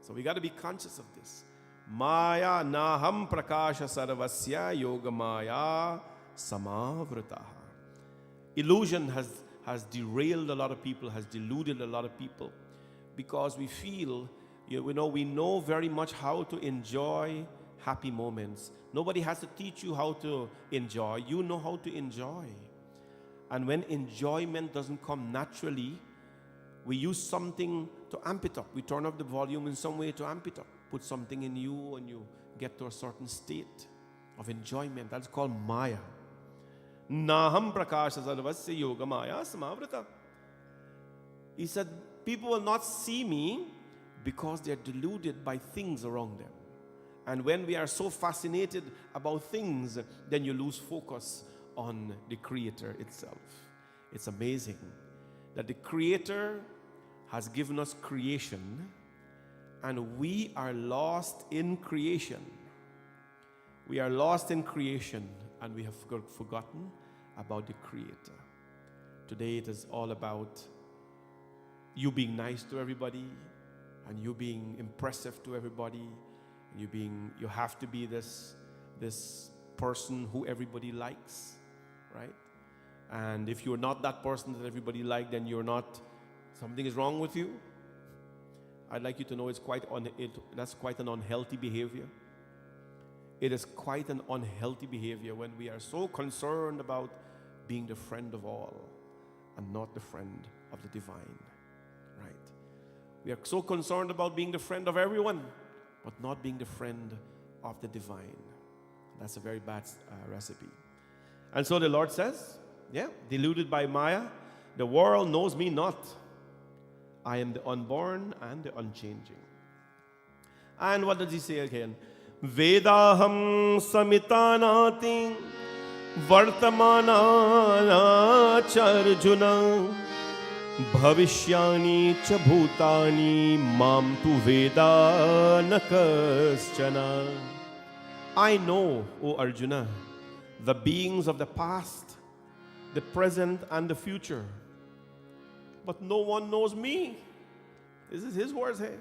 So we got to be conscious of this. Maya naham prakasha sarvasya yoga maya samavritaha. Illusion has derailed a lot of people, has deluded a lot of people, because we feel, we know very much how to enjoy happy moments. Nobody has to teach you how to enjoy. You know how to enjoy. And when enjoyment doesn't come naturally, we use something to amp it up. We turn up the volume in some way to amp it up. Put something in you and you get to a certain state of enjoyment. That's called Maya. Naham prakasha sarvasya yoga maya samavrita. He said, people will not see me because they're deluded by things around them. And when we are so fascinated about things, then you lose focus on the Creator itself. It's amazing that the Creator has given us creation, and we are lost in creation. We are lost in creation, and we have forgotten about the Creator. Today it is all about you being nice to everybody, and you being impressive to everybody, and you have to be this person who everybody likes, right? And if you're not that person that everybody likes, then you're not something is wrong with you, I'd like you to know that's quite an unhealthy behavior. It is quite an unhealthy behavior when we are so concerned about being the friend of all and not the friend of the divine, right? We are so concerned about being the friend of everyone, but not being the friend of the divine. That's a very bad recipe. And so the Lord says, deluded by Maya, the world knows me not. I am the unborn and the unchanging. And what does he say again? Vedaham samitanati vartamana charjuna bhavishyani cha bhutani mam tu veda nakaschana. I know, O Arjuna, the beings of the past, the present, and the future. But no one knows me. This is his words here.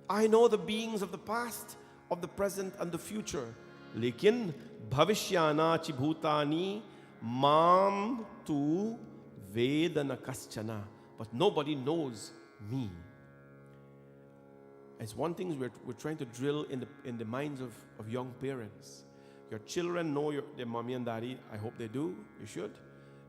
I know the beings of the past, of the present, and the future. Lekin bhavishyana chibhutani mam tu vedana kaschana. But nobody knows me. It's one thing we're trying to drill in the minds of young parents. Your children know their mommy and daddy. I hope they do. You should.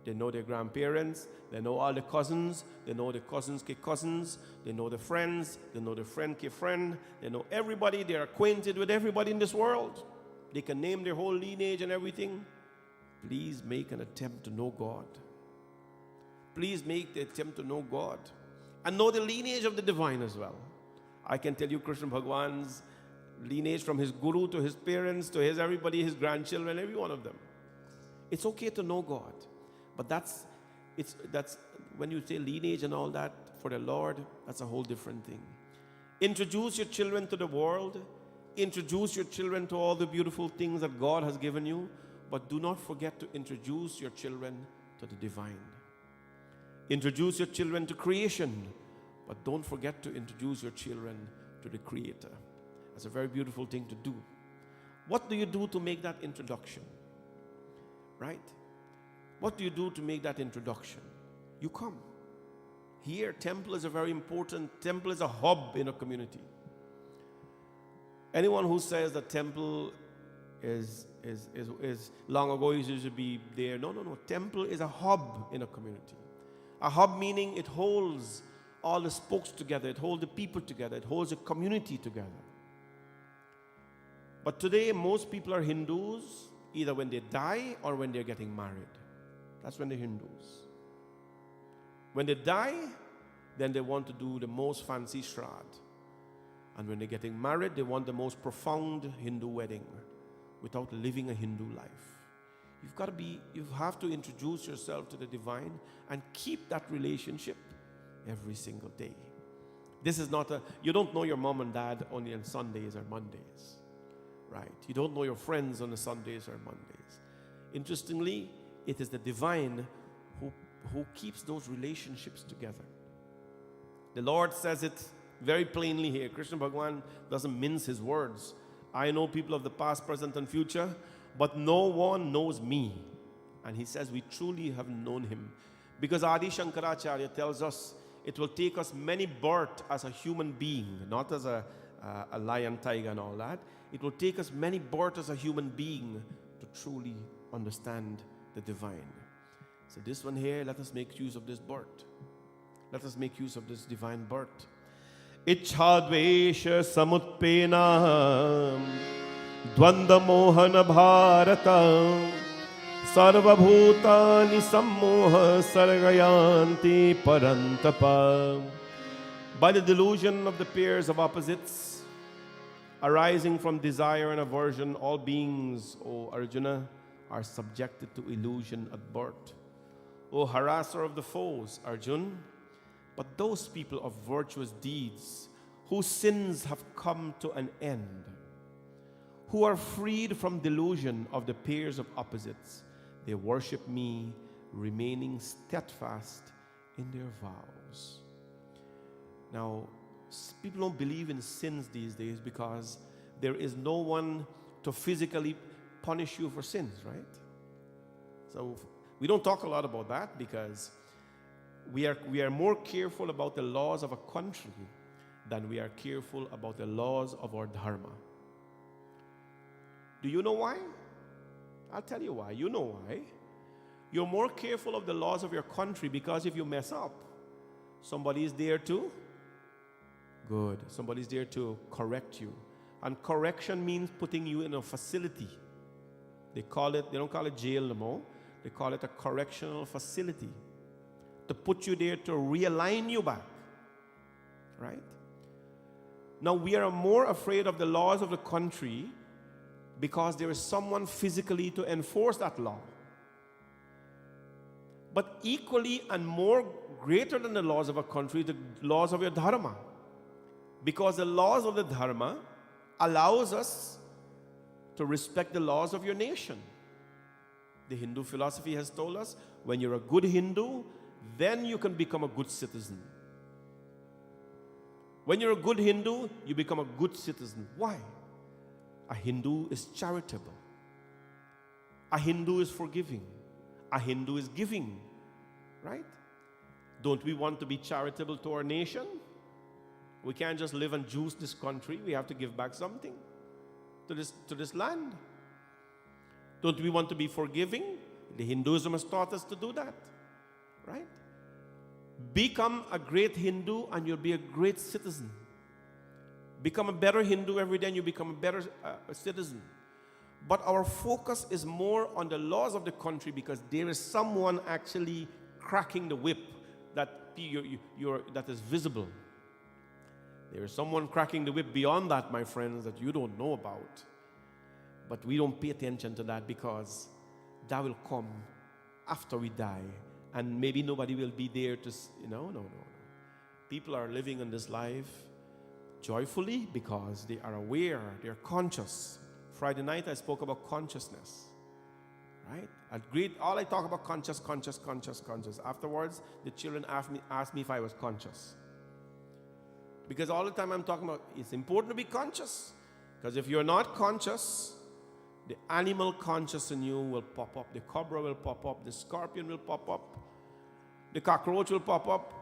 They know their grandparents. They know all the cousins. They know the cousins' cousins. They know the friends. They know the friend friend. They know everybody. They're acquainted with everybody in this world. They can name their whole lineage and everything. Please make an attempt to know God. Please make the attempt to know God. And know the lineage of the divine as well. I can tell you Krishna Bhagwan's lineage from his guru to his parents to his everybody, his grandchildren, every one of them. It's okay to know God. But that's when you say lineage and all that for the Lord, that's a whole different thing. Introduce your children to the world. Introduce your children to all the beautiful things that God has given you. But do not forget to introduce your children to the divine. Introduce your children to creation. But don't forget to introduce your children to the Creator. That's a very beautiful thing to do. What do you do to make that introduction? Right? What do you do to make that introduction? You come. Here, temple is a very important, temple is a hub in a community. Anyone who says that temple is long ago used to be there. No. Temple is a hub in a community. A hub meaning it holds all the spokes together. It holds the people together. It holds a community together. But today, most people are Hindus either when they die or when they're getting married. That's when they're Hindus. When they die, then they want to do the most fancy shroud. And when they're getting married, they want the most profound Hindu wedding without living a Hindu life. You have to introduce yourself to the divine and keep that relationship every single day. This is not you don't know your mom and dad only on Sundays or Mondays, right? You don't know your friends on the Sundays or Mondays. Interestingly, it is the divine who keeps those relationships together. The Lord says it very plainly here. Krishna Bhagwan doesn't mince his words. I know people of the past, present, and future, but no one knows me. And he says we truly have known him. Because Adi Shankaracharya tells us it will take us many births as a human being, not as a lion, tiger, and all that. It will take us many births as a human being to truly understand the divine. So this one here, let us make use of this birth. Let us make use of this divine birth. Ichhadvesha samutpena dvanda mohana bharata sarvabhutani sammoha sargayanti parantapa. By the delusion of the pairs of opposites arising from desire and aversion, all beings, O Arjuna, are subjected to illusion at birth. O harasser of the foes, Arjun, but those people of virtuous deeds, whose sins have come to an end, who are freed from delusion of the pairs of opposites, they worship me, remaining steadfast in their vows. Now, people don't believe in sins these days because there is no one to physically punish you for sins, right? So we don't talk a lot about that because We are more careful about the laws of a country than we are careful about the laws of our Dharma. Do you know why? I'll tell you why. You know why. You're more careful of the laws of your country because if you mess up, somebody is there to good. Somebody's there to correct you. And correction means putting you in a facility. They don't call it jail no more. They call it a correctional facility. To put you there to realign you back. Right? Now we are more afraid of the laws of the country because there is someone physically to enforce that law. But equally and more greater than the laws of a country, the laws of your Dharma. Because the laws of the Dharma allows us to respect the laws of your nation. The Hindu philosophy has told us, when you're a good Hindu, then you can become a good citizen. When you're a good Hindu, you become a good citizen. Why? A Hindu is charitable. A Hindu is forgiving. A Hindu is giving. Right? Don't we want to be charitable to our nation? We can't just live and juice this country. We have to give back something to this land. Don't we want to be forgiving? The Hinduism has taught us to do that. Right? Become a great Hindu and you'll be a great citizen. Become a better Hindu every day and you become a better citizen. But our focus is more on the laws of the country because there is someone actually cracking the whip that is visible. There is someone cracking the whip beyond that, my friends, that you don't know about. But we don't pay attention to that because that will come after we die. And maybe nobody will be there to, no. People are living in this life joyfully because they are aware, they are conscious. Friday night I spoke about consciousness. Right? All I talk about conscious. Afterwards, the children asked me if I was conscious. Because all the time I'm talking about, it's important to be conscious. Because if you're not conscious, the animal conscious in you will pop up. The cobra will pop up. The scorpion will pop up. The cockroach will pop up.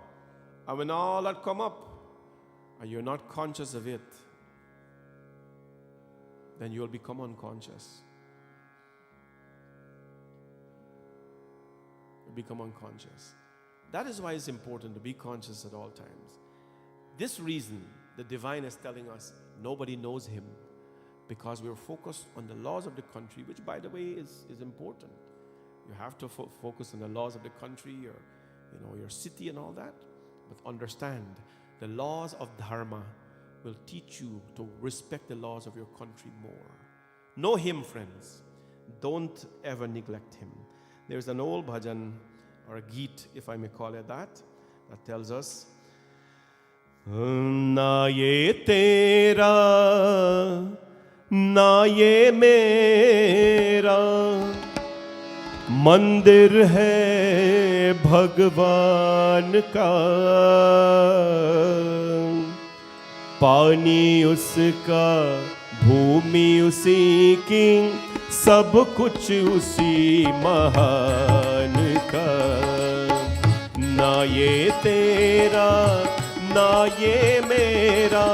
And when all that come up, and you're not conscious of it, then you'll become unconscious. You become unconscious. That is why it's important to be conscious at all times. This reason, the divine is telling us, nobody knows him. Because we're focused on the laws of the country, which, by the way, is important. You have to focus on the laws of the country, your city and all that. But understand, the laws of Dharma will teach you to respect the laws of your country more. Know him, friends. Don't ever neglect him. There's an old bhajan, or a geet, if I may call it that tells us, Na ye tera, ना ये मेरा मंदिर है भगवान का पानी उसका भूमि उसी की सब कुछ उसी महान का ना ये तेरा ना ये मेरा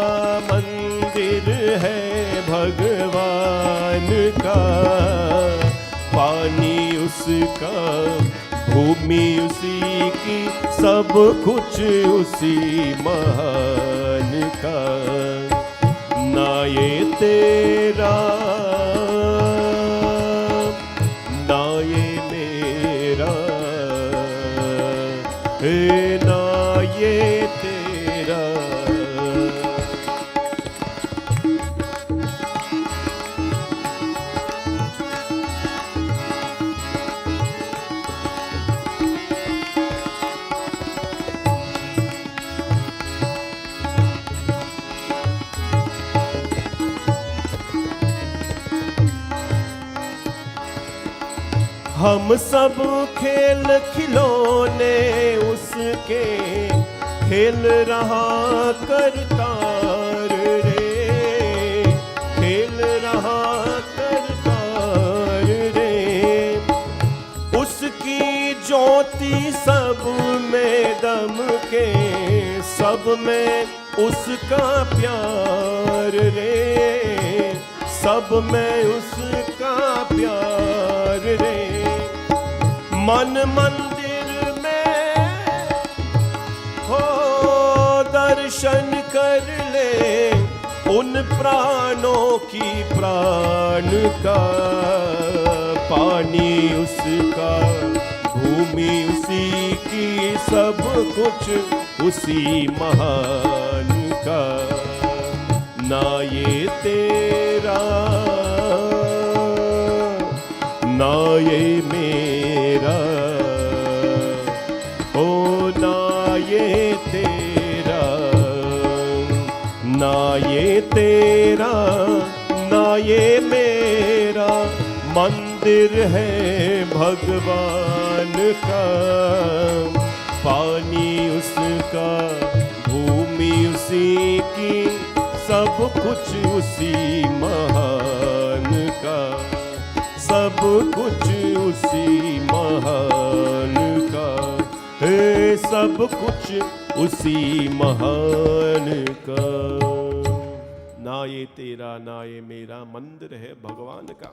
मंदिर है भगवान का पानी उसका भूमि उसी की सब कुछ उसी महान का ना ये तेरा ना ये मेरा ना ये तेरा हम सब खेल खिलौने उसके खेल रहा करतार रे खेल रहा करतार रे उसकी ज्योति सब में दम के, सब में उसका प्यार रे, सब में उसका प्यार रे। मन मंदिर में हो दर्शन कर ले, उन प्राणों की प्राण का, पानी उसका, भूमि उसी की, सब कुछ उसी महान का। ना ये तेरा ना ये मेरा, ओ ना ये तेरा ना ये तेरा ना ये मेरा, मंदिर है भगवान का। पानी उसका, भूमि उसी की, सब कुछ उसी महान का, सब कुछ उसी महान का, हे सब कुछ उसी महान का। ना ये तेरा ना ये मेरा, मंदिर है भगवान का।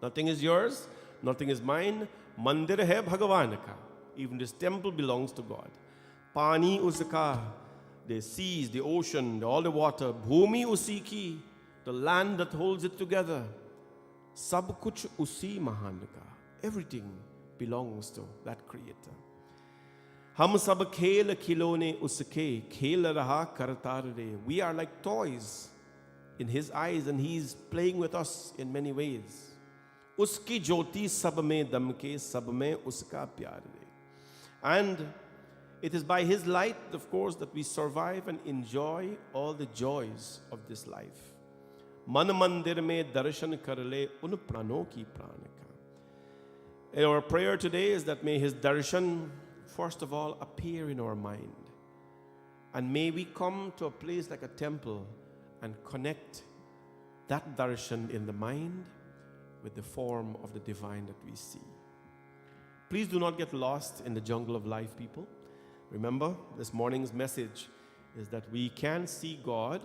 Nothing is yours, nothing is mine. मंदिर है भगवान का. Even this temple belongs to God. पानी उसका, the seas, the ocean, all the water, भूमि उसी की, the land that holds it together. सब कुछ उसी महान का. Everything belongs to that creator. हम सब खेल खिलौने उसके, खेल रहा करता रे. We are like toys in his eyes and he's playing with us in many ways. उसकी ज्योति सब में दम के, सब में उसका प्यार रे. And it is by his light, of course, that we survive and enjoy all the joys of this life. मन मंदिर में दर्शन कर ले उन प्राणों की प्राण का. Our prayer today is that may his darshan first of all appear in our mind, and may we come to a place like a temple and connect that darshan in the mind with the form of the divine that we see. Please do not get lost in the jungle of life, people. Remember, this morning's message is that we can see God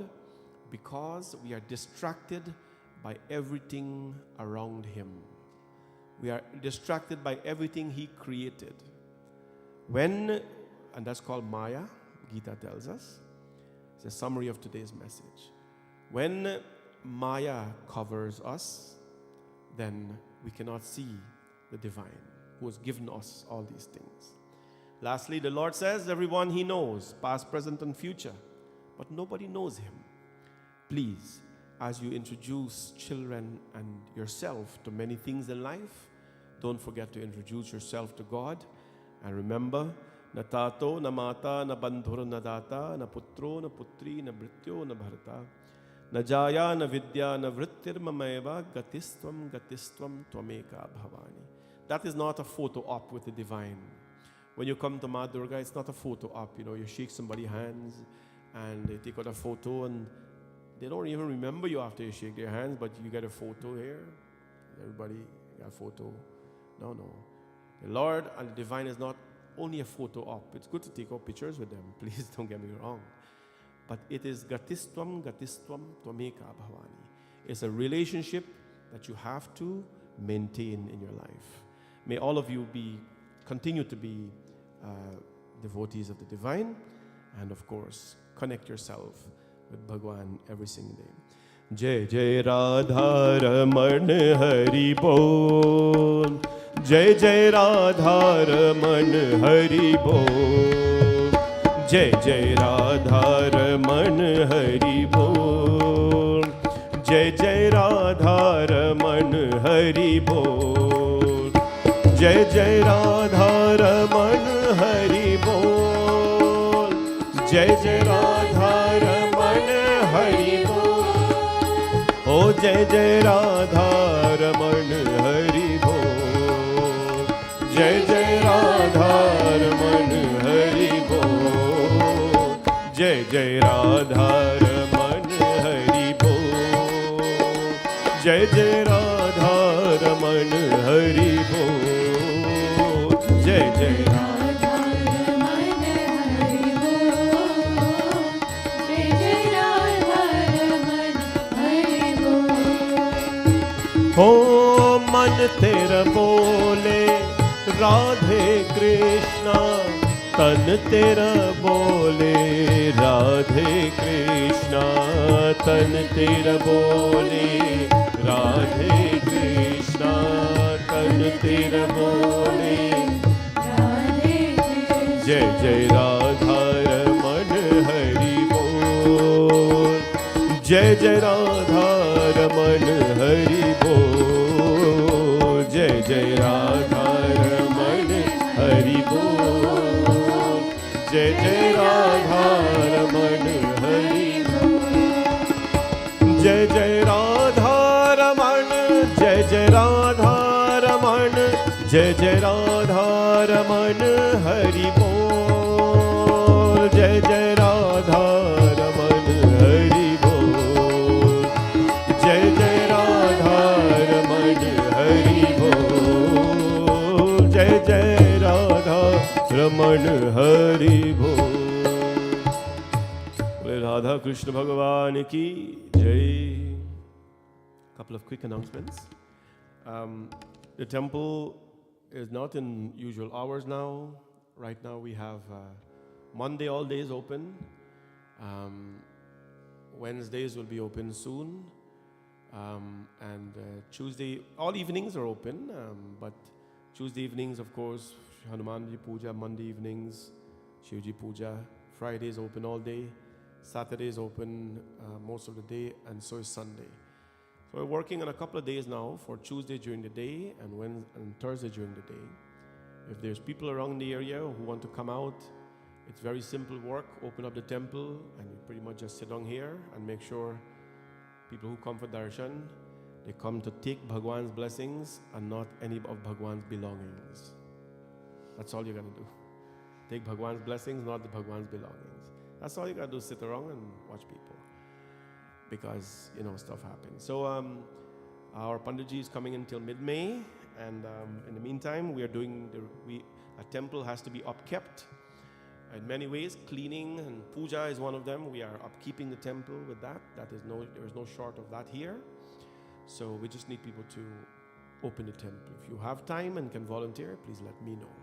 because we are distracted by everything around him. We are distracted by everything he created. When, and that's called Maya, Gita tells us, it's a summary of today's message. When Maya covers us, then we cannot see the divine who has given us all these things. Lastly, the Lord says, everyone he knows, past, present, and future, but nobody knows him. Please, as you introduce children and yourself to many things in life, don't forget to introduce yourself to God. And remember, na tato, na mata, na bandhur, na data, na putro, na putri, na brityo, na bharata, na jaya, na vidya, na vrittir mamayava, gatistvam, gatistvam, tvameka bhavani. That is not a photo op with the divine. When you come to Ma Durga, it's not a photo op. You know, you shake somebody's hands and they take out a photo and they don't even remember you after you shake their hands, but you get a photo here. Everybody got a photo. No. The Lord and the divine is not only a photo op. It's good to take out pictures with them. Please don't get me wrong. But it is gatistvam, tvameka bhavani. It's a relationship that you have to maintain in your life. May all of you continue to be devotees of the divine, and of course, connect yourself with Bhagwan every single day. Jai Jai Radha Raman Hari Bol. Jai Jai Radha Raman Hari Bol. Jai Jai Radha Raman Hari Bol. Jai Jai Radha Raman Hari Bol. Jai Jai Radha Raman Hari Bol. Jai Jai Radha Raman Hari Bol. Oh Jai Jai Radha Raman Hari Bol. Jai Jai Radha Raman Hari Bol. Jai Jai Radha Raman Hari Bol. Jai Jai Radha Raman Hari Bol. Jai जय राधा रमन हरि बोल, जय जय राधा रमन हरि बोल। हो मन तेरा बोले राधे कृष्णा, तन तेरा बोले राधे कृष्णा, तन तेरा बोले राधे कृष्णा, तन तेरा बोले राधे कृष्ण। जय जय राधा रमन हरि बोल, जय जय राधा रमन हरि बोल, जय जय राधा रमन हरि बोल, जय जय राधा रमन हरि बोल, जय जय राधा रमन, जय जय राधा रमन, जय जय राधा रमन हरि बोल, जय जय राधा रमन हरि बोल, जय जय राधा रमन हरि बोल, जय जय राधा रमन हरि बोल। बोले राधा कृष्ण भगवान की जय। Couple of quick announcements. The temple is not in usual hours now. Right now we have Monday all days open. Wednesdays will be open soon. And Tuesday, all evenings are open. But Tuesday evenings, of course, Hanumanji Puja, Monday evenings, Shivji Puja. Friday is open all day. Saturday is open most of the day, and so is Sunday. So we're working on a couple of days now for Tuesday during the day and Thursday during the day. If there's people around the area who want to come out, it's very simple work. Open up the temple and you pretty much just sit down here and make sure people who come for darshan, they come to take Bhagwan's blessings and not any of Bhagwan's belongings. That's all you gotta do. Take Bhagwan's blessings, not the Bhagwan's belongings. That's all you gotta do, sit around and watch people. Because, stuff happens. So our Panditji is coming until mid-May, and in the meantime, we are doing, a temple has to be upkept in many ways. Cleaning and puja is one of them. We are upkeeping the temple with that. There is no short of that here. So we just need people to open the temple. If you have time and can volunteer, please let me know.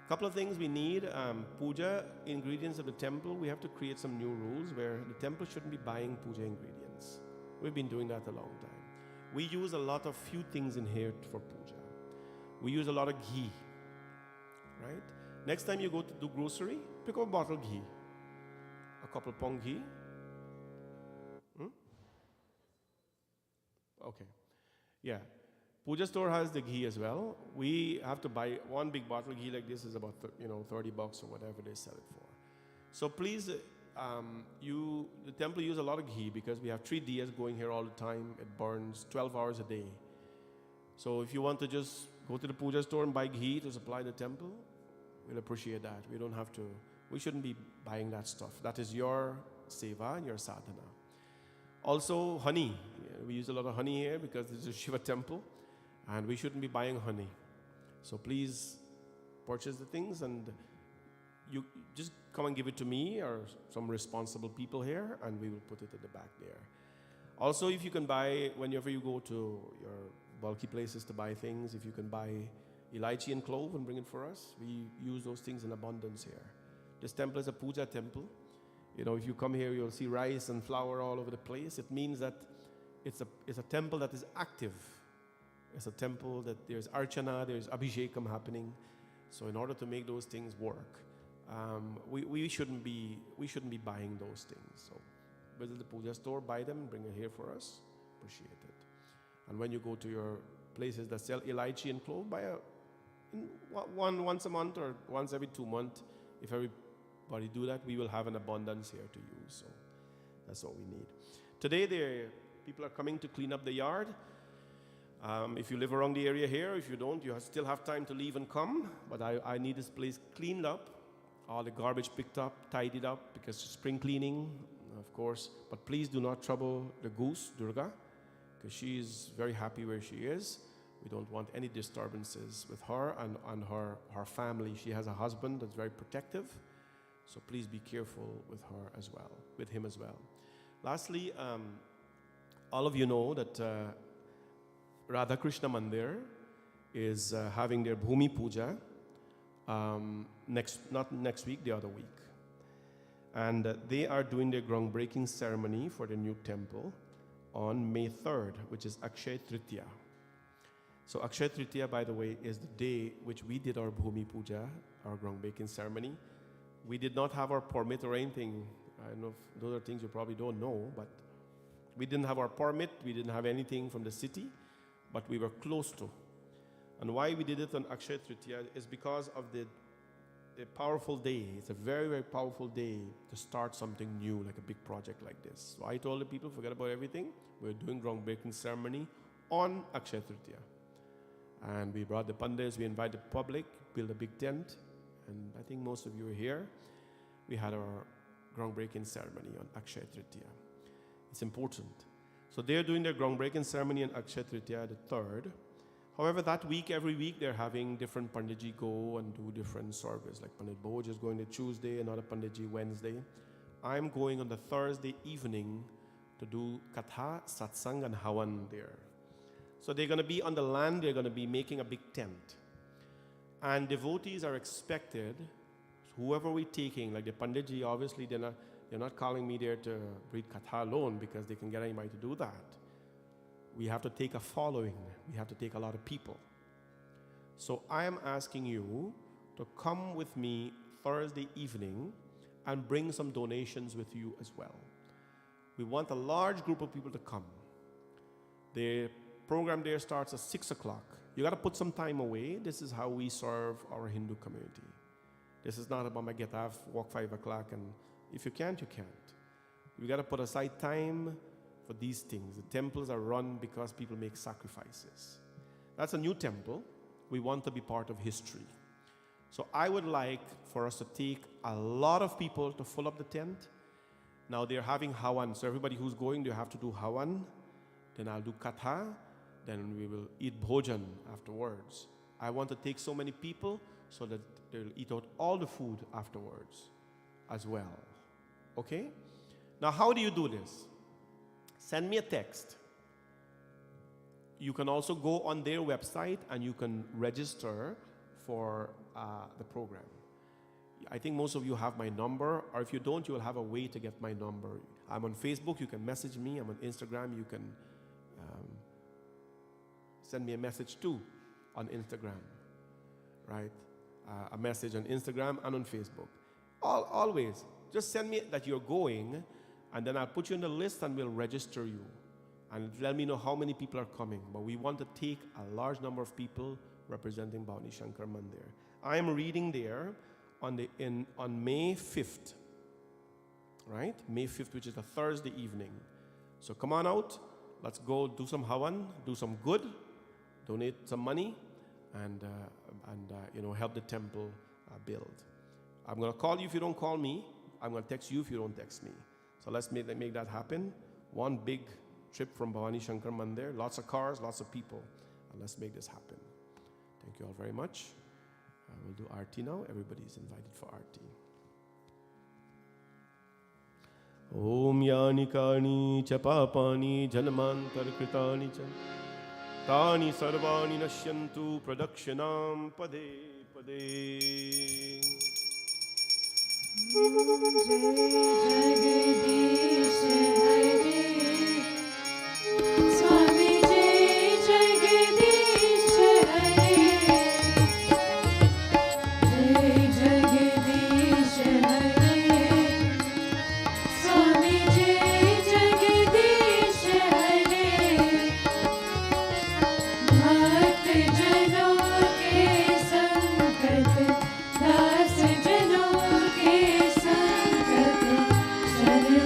Couple of things we need. Puja ingredients of the temple, we have to create some new rules where the temple shouldn't be buying puja ingredients. We've been doing that a long time. We use a lot of few things in here for puja. We use a lot of ghee, right? Next time you go to do grocery, pick up a bottle of ghee. A couple pound ghee. Okay. Yeah. Puja store has the ghee as well. We have to buy one big bottle of ghee like this is about $30 or whatever they sell it for. So please, the temple use a lot of ghee because we have 3 diyas going here all the time. It burns 12 hours a day. So if you want to just go to the puja store and buy ghee to supply the temple, we'll appreciate that. We shouldn't be buying that stuff. That is your seva and your sadhana. Also honey. We use a lot of honey here because this is a Shiva temple. And we shouldn't be buying honey. So please purchase the things and you just come and give it to me or some responsible people here and we will put it at the back there. Also, if you can buy, whenever you go to your bulky places to buy things, if you can buy elaichi and clove and bring it for us, we use those things in abundance here. This temple is a puja temple. If you come here, you'll see rice and flour all over the place. It means that it's a temple that is active. It's a temple that there's archana, there's abhishekam happening. So in order to make those things work, we shouldn't be buying those things. So visit the puja store, buy them, bring it here for us. Appreciate it. And when you go to your places that sell elaichi and clove, buy once a month or once every 2 months. If everybody do that, we will have an abundance here to use. So that's all we need. Today, people are coming to clean up the yard. If you live around the area here, if you don't, you still have time to leave and come. But I need this place cleaned up, all the garbage picked up, tidied up, because spring cleaning, of course. But please do not trouble the goose, Durga, because she is very happy where she is. We don't want any disturbances with her and her family. She has a husband that's very protective, so please be careful with her as well, with him as well. Lastly, all of you know that Radha Krishna Mandir is having their Bhumi Puja not next week, the other week. And they are doing their groundbreaking ceremony for the new temple on May 3rd, which is Akshay Tritiya. So Akshay Tritiya, by the way, is the day which we did our Bhumi Puja, our groundbreaking ceremony. We did not have our permit or anything. I don't know if those are things you probably don't know, but we didn't have our permit, we didn't have anything from the city, but we were close to. And why we did it on Akshay Tritiya is because of the powerful day. It's a very, very powerful day to start something new, like a big project like this. So I told the people, forget about everything. We're doing groundbreaking ceremony on Akshay Tritiya. And we brought the pandits, we invited the public, built a big tent, and I think most of you are here. We had our groundbreaking ceremony on Akshay Tritiya. It's important. So they're doing their groundbreaking ceremony on Akshay Tritiya, the 3rd. However, that week, every week, they're having different Panditji go and do different service. Like Pandit Boj is going to Tuesday, another Panditji Wednesday. I'm going on the Thursday evening to do Katha, Satsang, and Havan there. So they're going to be on the land, they're going to be making a big tent. And devotees are expected, whoever we're taking, like the Panditji, obviously they're not calling me there to read Katha alone because they can get anybody to do that. We have to take a following. We have to take a lot of people. So I am asking you to come with me Thursday evening and bring some donations with you as well. We want a large group of people to come. The program there starts at 6 o'clock. You got to put some time away. This is how we serve our Hindu community. This is not about my get off, walk 5 o'clock, and if you can't, you can't. You got to put aside time for these things. The temples are run because people make sacrifices. That's a new temple. We want to be part of history. So I would like for us to take a lot of people to fill up the tent. Now they're having Havan. So everybody who's going, they have to do Havan. Then I'll do Katha. Then we will eat Bhojan afterwards. I want to take so many people so that they'll eat out all the food afterwards as well. Okay? Now how do you do this? Send me a text. You can also go on their website and you can register for the program. I think most of you have my number, or if you don't, you will have a way to get my number. I'm on Facebook, you can message me. I'm on Instagram, you can send me a message too on Instagram, right? A message on Instagram and on Facebook. Always, just send me that you're going, and then I'll put you on the list and we'll register you. And let me know how many people are coming. But we want to take a large number of people representing Bhavani Shankar Mandir. I am reading there on May 5th, right? May 5th, which is a Thursday evening. So come on out. Let's go do some Havan, do some good, donate some money, and help the temple build. I'm going to call you if you don't call me. I'm going to text you if you don't text me. So let's make that happen. One big trip from Bhavani Shankar Mandir, lots of cars, lots of people, and let's make this happen. Thank you all very much. We'll do Aarti now. Everybody's invited for Aarti. Om yani kani cha papani janmantar kritani cha tani sarvani nashyantu pradakshinam pade pade. Jagdish हरे स्वामी जय जगदीश हरे जय जगदीश हरे स्वामी जय जगदीश हरे भक्त जनों के संकट दास जनों के संकट शरण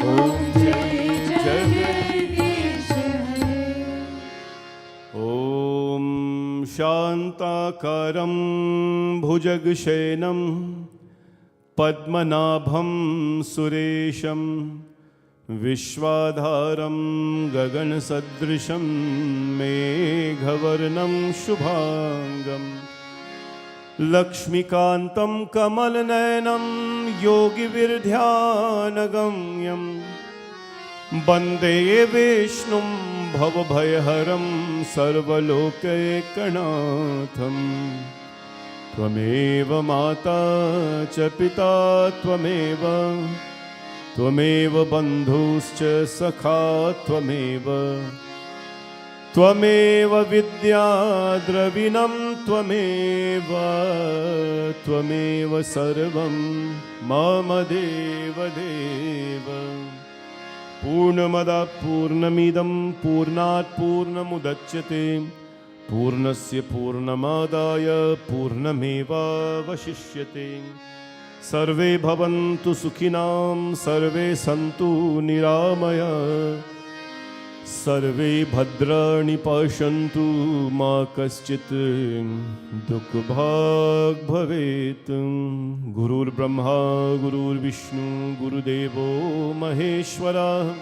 Om जय जगदीश हरे Om Shantakaram Bhujagshayam Padmanabham Suresham Vishwadharam Gagansadrisham Meghavarnam Shubhangam Lakshmikantam Kamalnayanam Yogivirdhyanagamyam Bande Vishnum Bhavabhayaharam Sarvalokekanatham Tvameva Mata Cha Pita Tvameva Bandhuscha Sakha Tvameva Vidya Dravinam Tvameva Sarvam Mama Deva Deva Purnamada Purnamidam Purnat Purnamudachyate Purnasya Purnamadaya Purnameva Vashishyate Sarve Bhavantu Sukhinam Sarve Santu Niramaya Sarve Bhadrani Pashantu Ma Kaschit Dukbhag Bhavet Gurur Brahma Gurur Vishnu Guru Devo Maheshwara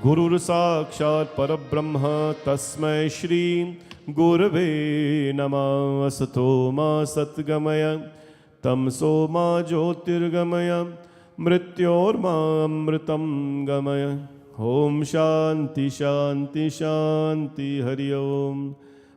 Gurur Sakshat Parabrahma Tasmai Shri Gurave Namah Asato Ma Satgamaya Tamso Ma Jyotirgamaya Mrityor Ma Amritam Gamaya Om Shanti Shanti Shanti Hari Om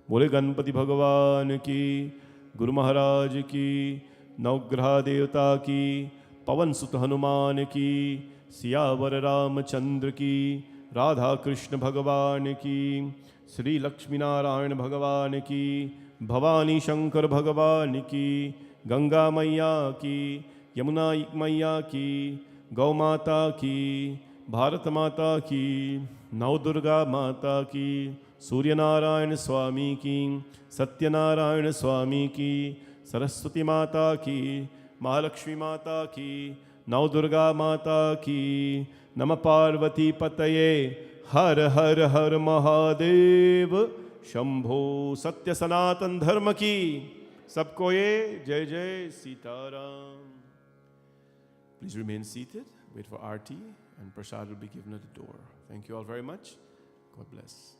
Bole Ganpati Bhagavan ki Guru Maharaj ki Navgraha Devata ki Pavan Sut Hanuman ki Siyavar Ramachandra ki Radha Krishna Bhagavan ki Sri Lakshmi Narayan Bhagavan ki Bhavani Shankar Bhagavan ki Ganga Maiya ki Yamuna Maiya ki Gau Mata ki Bharat Mata ki Nau Durga Mata ki Surya Narayan Swami ki Satya Narayan Swami ki Saraswati Mata ki Mahalakshmi Mata ki Nau Durga Mata ki Nama Parvati Pataye Har Har Har Mahadev Shambho Satya Sanatan Dharma ki Sabko ye Jai Jai Sitaram. Please remain seated. Wait for Aarti and prasad will be given at the door. Thank you all very much. God bless.